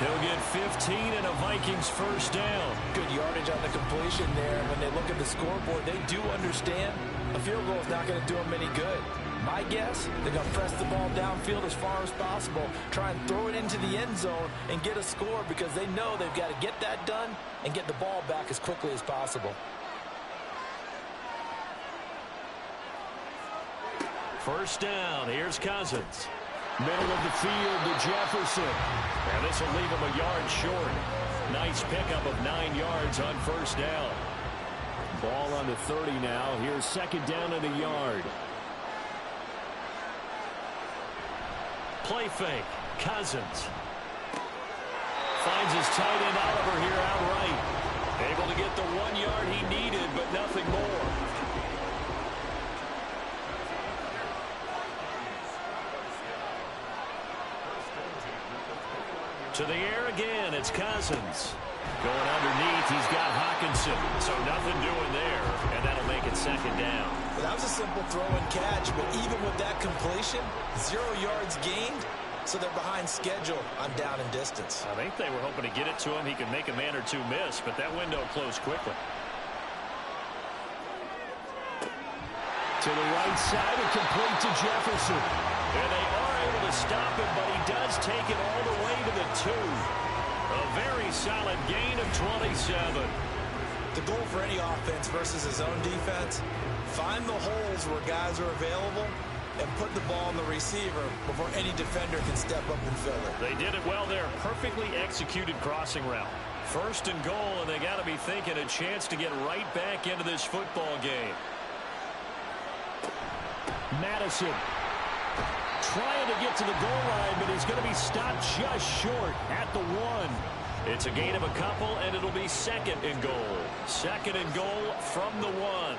He'll get 15 and a Vikings 1st down. Good yardage on the completion there. When they look at the scoreboard, they do understand a field goal is not going to do them any good. My guess, they're going to press the ball downfield as far as possible, try and throw it into the end zone and get a score because they know they've got to get that done and get the ball back as quickly as possible. 1st down. Here's Cousins. Middle of the field to Jefferson. And this will leave him a yard short. Nice pickup of 9 yards on 1st down. Ball on the 30 now. Here's 2nd down and a yard. Play fake. Cousins. Finds his tight end Oliver here outright. Able to get the 1 yard he needed, but nothing more. To the air again, it's Cousins. Going underneath, he's got Hawkinson. So nothing doing there, and that'll make it 2nd down. Well, that was a simple throw and catch, but even with that completion, 0 yards gained, so they're behind schedule on down and distance. I think they were hoping to get it to him. He could make a man or two miss, but that window closed quickly. To the right side and complete to Jefferson. And they are able to stop him, but he does take it all the way to the 2. A very solid gain of 27. The goal for any offense versus his own defense, find the holes where guys are available and put the ball on the receiver before any defender can step up and fill it. They did it well there. Perfectly executed crossing route. First and goal, and they got to be thinking a chance to get right back into this football game. Madison trying to get to the goal line, but he's going to be stopped just short at the 1. It's a gain of a couple, and it'll be second and goal. Second and goal from the 1.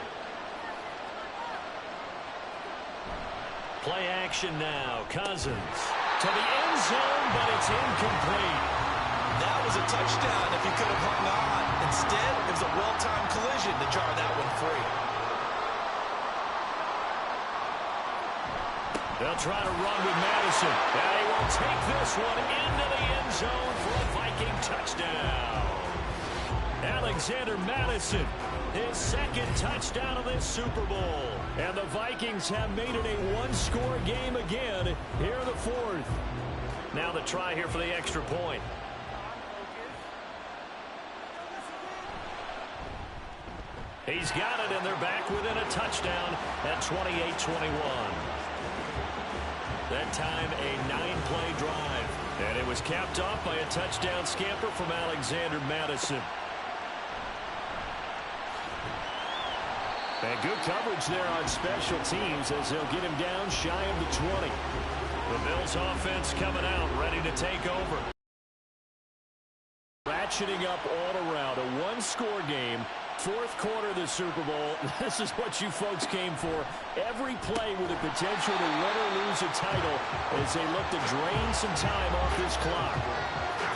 Play action now. Cousins to the end zone, but it's incomplete. That was a touchdown if he could have hung on. Instead, it was a well-timed collision to jar that one free. They'll try to run with Madison. And he will take this one into the end zone for a Viking touchdown. Alexander Madison, his second touchdown of this Super Bowl. And the Vikings have made it a one-score game again here in the 4th. Now the try here for the extra point. He's got it, and they're back within a touchdown at 28-21. That time, a 9-play drive. And it was capped off by a touchdown scamper from Alexander Madison. And good coverage there on special teams as they'll get him down shy of the 20. The Bills offense coming out, ready to take over. Ratcheting up all around. A one-score game. 4th quarter of the Super Bowl. This is what you folks came for. Every play with the potential to win or lose a title as they look to drain some time off this clock.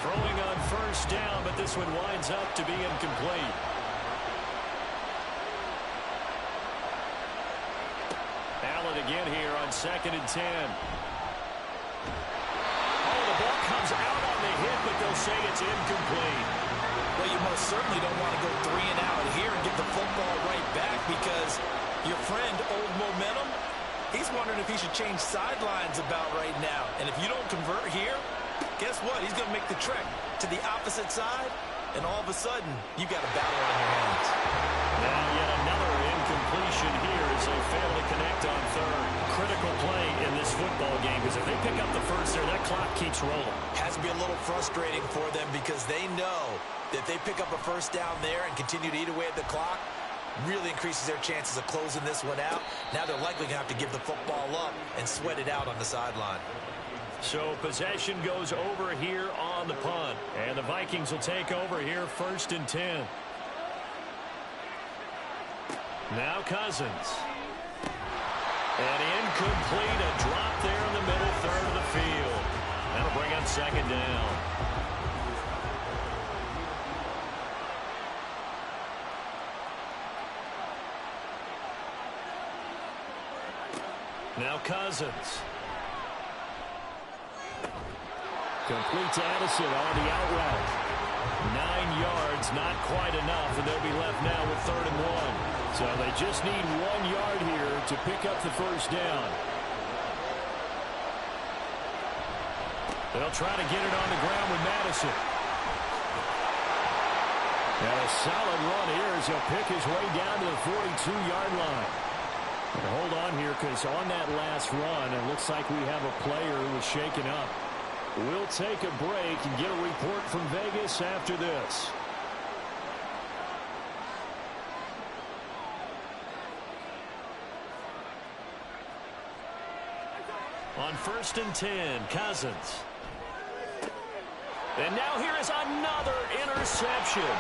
Throwing on first down, but this one winds up to be incomplete. Allen again here on 2nd and 10. Oh, the ball comes out on the hit, but they'll say it's incomplete. Well, you most certainly don't want to go 3 and out here and get the football right back because your friend, Old Momentum, he's wondering if he should change sidelines about right now. And if you don't convert here, guess what? He's going to make the trek to the opposite side, and all of a sudden, you got a battle on your hands. Now yet another incompletion here as they fail to connect on 3rd. Critical play in this football game because if they pick up the first there, that clock keeps rolling. Has to be a little frustrating for them because they know that if they pick up a first down there and continue to eat away at the clock, really increases their chances of closing this one out. Now they're likely going to have to give the football up and sweat it out on the sideline. So possession goes over here on the punt. And the Vikings will take over here 1st and 10. Now Cousins. And incomplete, a drop there in the middle 3rd of the field. That'll bring up 2nd down. Now Cousins. Complete to Addison on the out route. 9 yards, not quite enough, and they'll be left now with 3rd and 1. So they just need 1 yard here to pick up the first down. They'll try to get it on the ground with Madison. And a solid run here as he'll pick his way down to the 42-yard line. And hold on here because on that last run, it looks like we have a player who was shaken up. We'll take a break and get a report from Vegas after this. On 1st and 10, Cousins. And now here is another interception.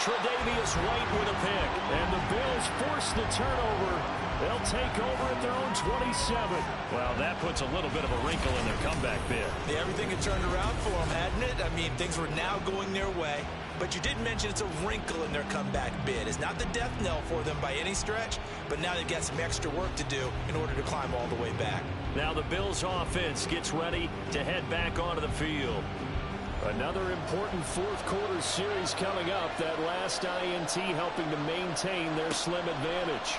Tre'Davious White with a pick. And the Bills force the turnover. They'll take over at their own 27. Well, that puts a little bit of a wrinkle in their comeback bid. Yeah, everything had turned around for them, hadn't it? I mean, things were now going their way. But you did mention it's a wrinkle in their comeback bid. It's not the death knell for them by any stretch, but now they've got some extra work to do in order to climb all the way back. Now the Bills offense gets ready to head back onto the field. Another important 4th quarter series coming up. That last INT helping to maintain their slim advantage.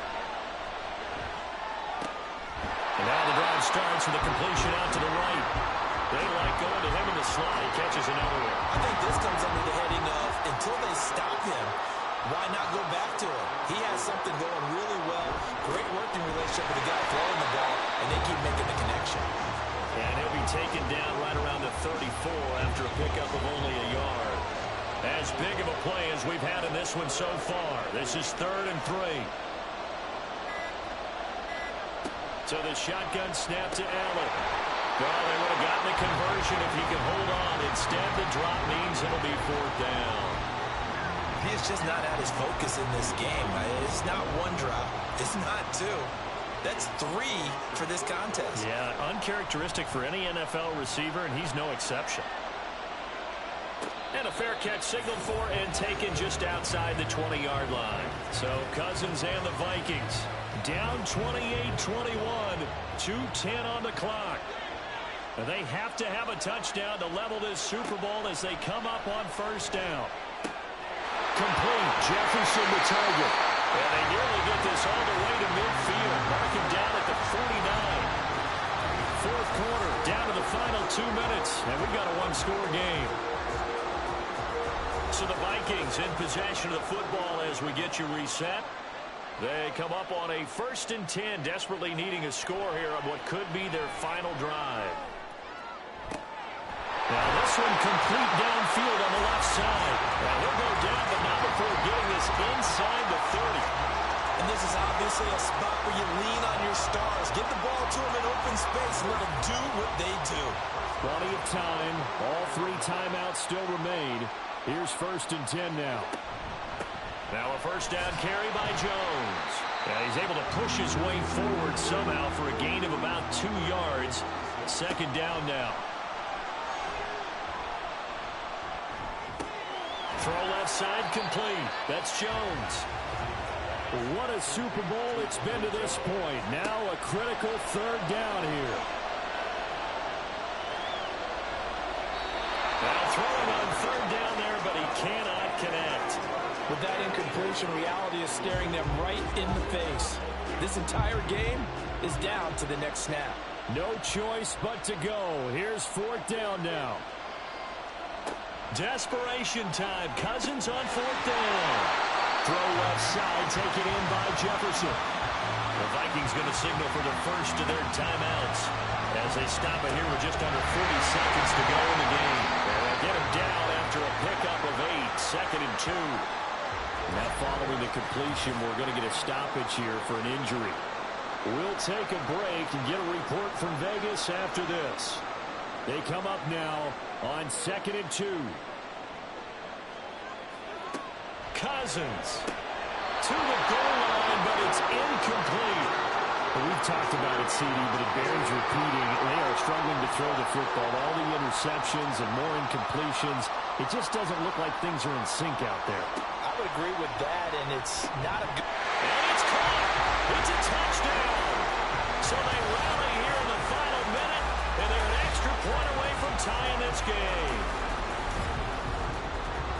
And now the drive starts with a completion out to the right. They like going to him in the slot. He catches another one. I think this comes under the heading of until they stop him, Why not go back to it? He has something going really well. Great working relationship with the guy throwing the ball, and they keep making the connection. And he'll be taken down right around the 34 after a pickup of only a yard. As big of a play as we've had in this one so far. This is 3rd and 3. So the shotgun snap to Allen. Well, they would have gotten the conversion if he could hold on. Instead, the drop means it'll be 4th down. He is just not at his focus in this game. It's not one drop. It's not two. That's 3 for this contest. Yeah, uncharacteristic for any NFL receiver, and he's no exception. And a fair catch signaled for and taken just outside the 20-yard line. So Cousins and the Vikings down 28-21, 2:10 on the clock. And they have to have a touchdown to level this Super Bowl as they come up on 1st down. Complete. Jefferson the target. And they nearly get this all the way to midfield. Mark him down at the 49. 4th quarter, down to the final 2 minutes. And we've got a one-score game. So the Vikings in possession of the football as we get you reset. They come up on a 1st and 10, desperately needing a score here on what could be their final drive. Now this one complete downfield on the left side. Now he'll go down, but not before getting this inside the 30. And this is obviously a spot where you lean on your stars. Get the ball to them in open space and let them do what they do. Plenty of time. All 3 timeouts still remain. Here's 1st and 10 now. Now a 1st down carry by Jones. And he's able to push his way forward somehow for a gain of about 2 yards. 2nd down now. Throw left side complete. That's Jones. What a Super Bowl it's been to this point. Now a critical 3rd down here. Now throwing on 3rd down there, but he cannot connect. With that incompletion, reality is staring them right in the face. This entire game is down to the next snap. No choice but to go. Here's 4th down now. Desperation time. Cousins on 4th down. Throw left side, taken in by Jefferson. The Vikings going to signal for the first of their timeouts as they stop it here with just under 40 seconds to go in the game. And they'll get him down after a pickup of 8, 2nd and 2. Now following the completion, we're going to get a stoppage here for an injury. We'll take a break and get a report from Vegas after this. They come up now on 2nd and 2. Cousins to the goal line, but it's incomplete. Well, we've talked about it, CD, but it bears repeating. They are struggling to throw the football. All the interceptions and more incompletions. It just doesn't look like things are in sync out there. I would agree with that, and it's not a good... And it's caught. It's a touchdown. So they rally here in the final minute, and they're an extra point away from tying this game.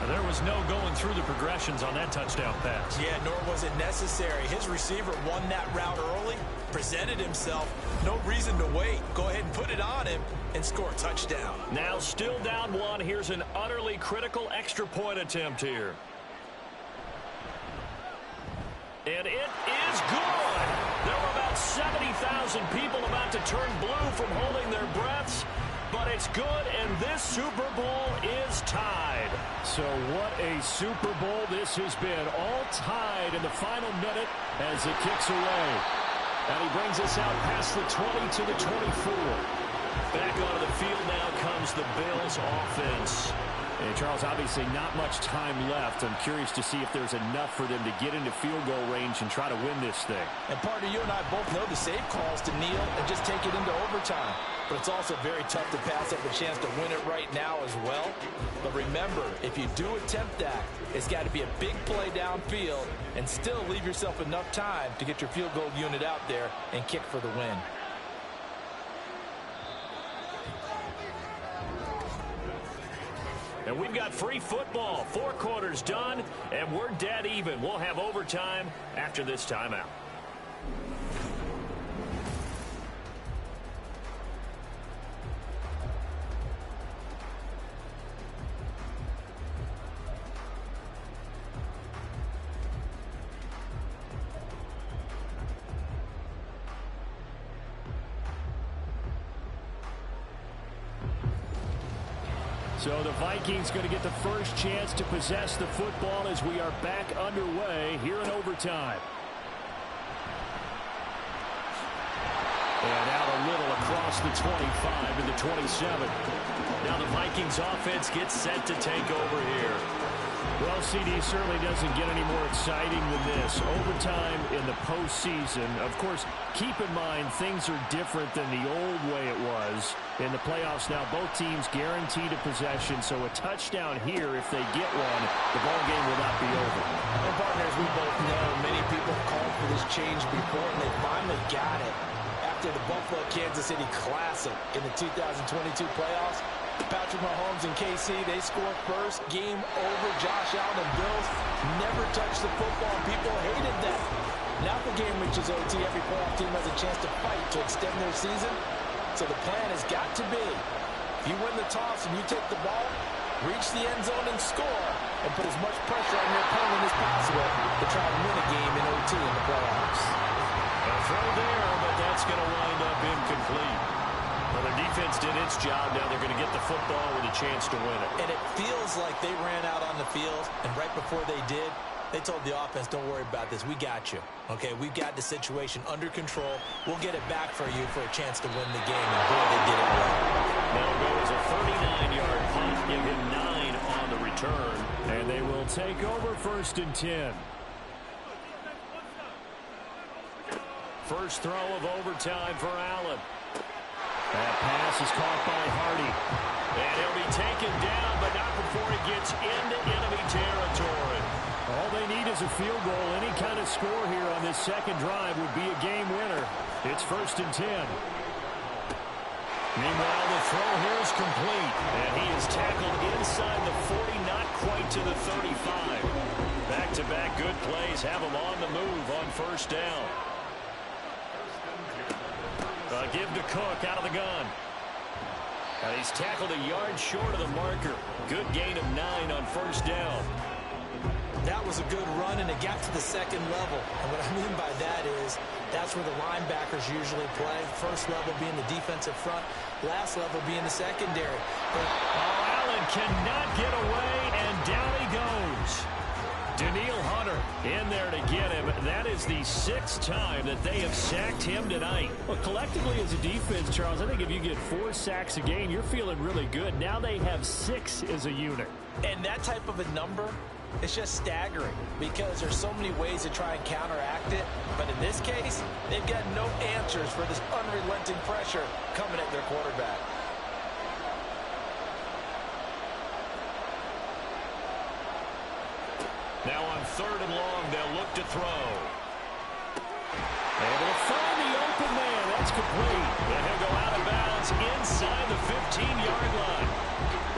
There was no going through the progressions on that touchdown pass. Yeah, nor was it necessary. His receiver won that route early, presented himself. No reason to wait. Go ahead and put it on him and score a touchdown. Now still down 1. Here's an utterly critical extra point attempt here. And it is good. There were about 70,000 people about to turn blue from holding their breaths. But it's good, and this Super Bowl is tied. So what a Super Bowl this has been. All tied in the final minute as it kicks away. And he brings us out past the 20 to the 24. Back onto the field now comes the Bills offense. And Charles, obviously not much time left. I'm curious to see if there's enough for them to get into field goal range and try to win this thing. And partner, you and I both know the safe calls to kneel and just take it into overtime. But it's also very tough to pass up a chance to win it right now as well. But remember, if you do attempt that, it's got to be a big play downfield and still leave yourself enough time to get your field goal unit out there and kick for the win. And we've got free football. 4 quarters done, and we're dead even. We'll have overtime after this timeout. So the Vikings going to get the first chance to possess the football as we are back underway here in overtime. And out a little across the 25 to the 27. Now the Vikings offense gets set to take over here. Well, CD certainly doesn't get any more exciting than this. Overtime in the postseason. Of course, keep in mind things are different than the old way it was. In the playoffs now, both teams guaranteed a possession, so a touchdown here, if they get one, the ball game will not be over. And partners, we both know many people called for this change before, and they finally got it. After the Buffalo-Kansas City Classic in the 2022 playoffs, Patrick Mahomes and KC, they scored first. Game over. Josh Allen and Bills never touched the football, and people hated that. Now the game reaches OT. Every playoff team has a chance to fight to extend their season. So the plan has got to be, if you win the toss and you take the ball, reach the end zone and score, and put as much pressure on your opponent as possible to try and win a game in OT in the playoffs. A throw there, but that's going to wind up incomplete. Well, their defense did its job. Now they're going to get the football with a chance to win it. And it feels like they ran out on the field, and right before they did, they told the offense, don't worry about this. We got you. Okay, we've got the situation under control. We'll get it back for you for a chance to win the game. And boy, they did it well. Now it goes a 39-yard punt. Give him 9 on the return. And they will take over 1st and 10. First throw of overtime for Allen. That pass is caught by Hardy. And he'll be taken down, but not before he gets into enemy territory. All they need is a field goal. Any kind of score here on this second drive would be a game winner. It's 1st and 10. Meanwhile, the throw here is complete. And he is tackled inside the 40, not quite to the 35. Back-to-back good plays have him on the move on 1st down. Give to Cook out of the gun. And he's tackled a yard short of the marker. Good gain of 9 on 1st down. That was a good run, and it got to the second level. And what I mean by that is that's where the linebackers usually play. First level being the defensive front, last level being the secondary. But Allen cannot get away, and down he goes. Daniil Hunter in there to get him. That is the 6th time that they have sacked him tonight. Well, collectively as a defense, Charles, I think if you get 4 sacks a game, you're feeling really good. Now they have 6 as a unit. And that type of a number, it's just staggering because there's so many ways to try and counteract it. But in this case, they've got no answers for this unrelenting pressure coming at their quarterback. Now on 3rd and long, they'll look to throw. Able to find the open man. That's complete. And he'll go out of bounds inside the 15-yard line.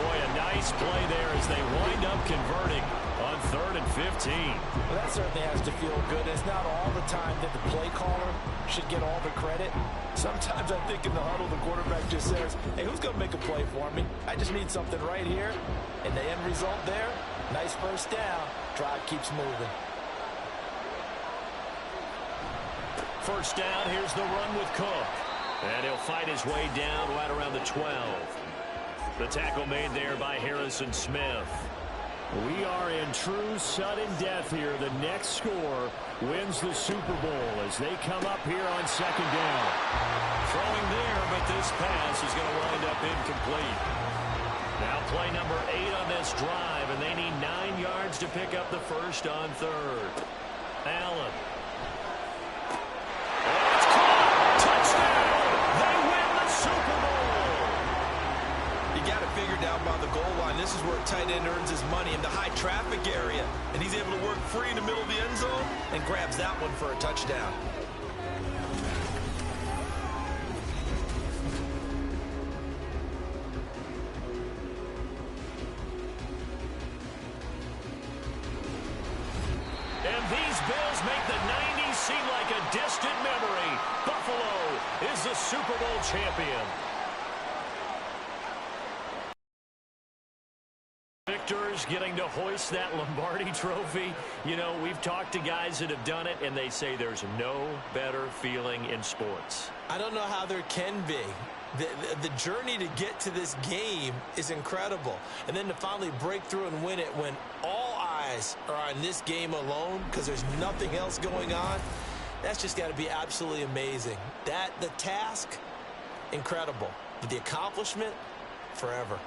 Boy, a nice play there as they wind up converting on 3rd and 15. Well, that certainly has to feel good. It's not all the time that the play caller should get all the credit. Sometimes I think in the huddle, the quarterback just says, hey, who's going to make a play for me? I just need something right here. And the end result there, nice 1st down. Drive keeps moving. 1st down, here's the run with Cook. And he'll fight his way down right around the 12. The tackle made there by Harrison Smith. We are in true sudden death here. The next score wins the Super Bowl as they come up here on 2nd down. Throwing there, but this pass is going to wind up incomplete. Now play number 8 on this drive, and they need 9 yards to pick up the 1st on 3rd. Allen. Oh, it's caught! Touchdown! They win the Super Bowl! You got it figured out by the goal line. This is where a tight end earns his money, in the high traffic area. And he's able to work free in the middle of the end zone and grabs that one for a touchdown. And these Bills make the 90s seem like a distant memory. Buffalo is the Super Bowl champion. Victors getting to hoist that Lombardi trophy. You know, we've talked to guys that have done it, and they say there's no better feeling in sports. I don't know how there can be. The journey to get to this game is incredible. And then to finally break through and win it when all eyes are on this game alone because there's nothing else going on, that's just got to be absolutely amazing. The task, incredible. But the accomplishment, forever.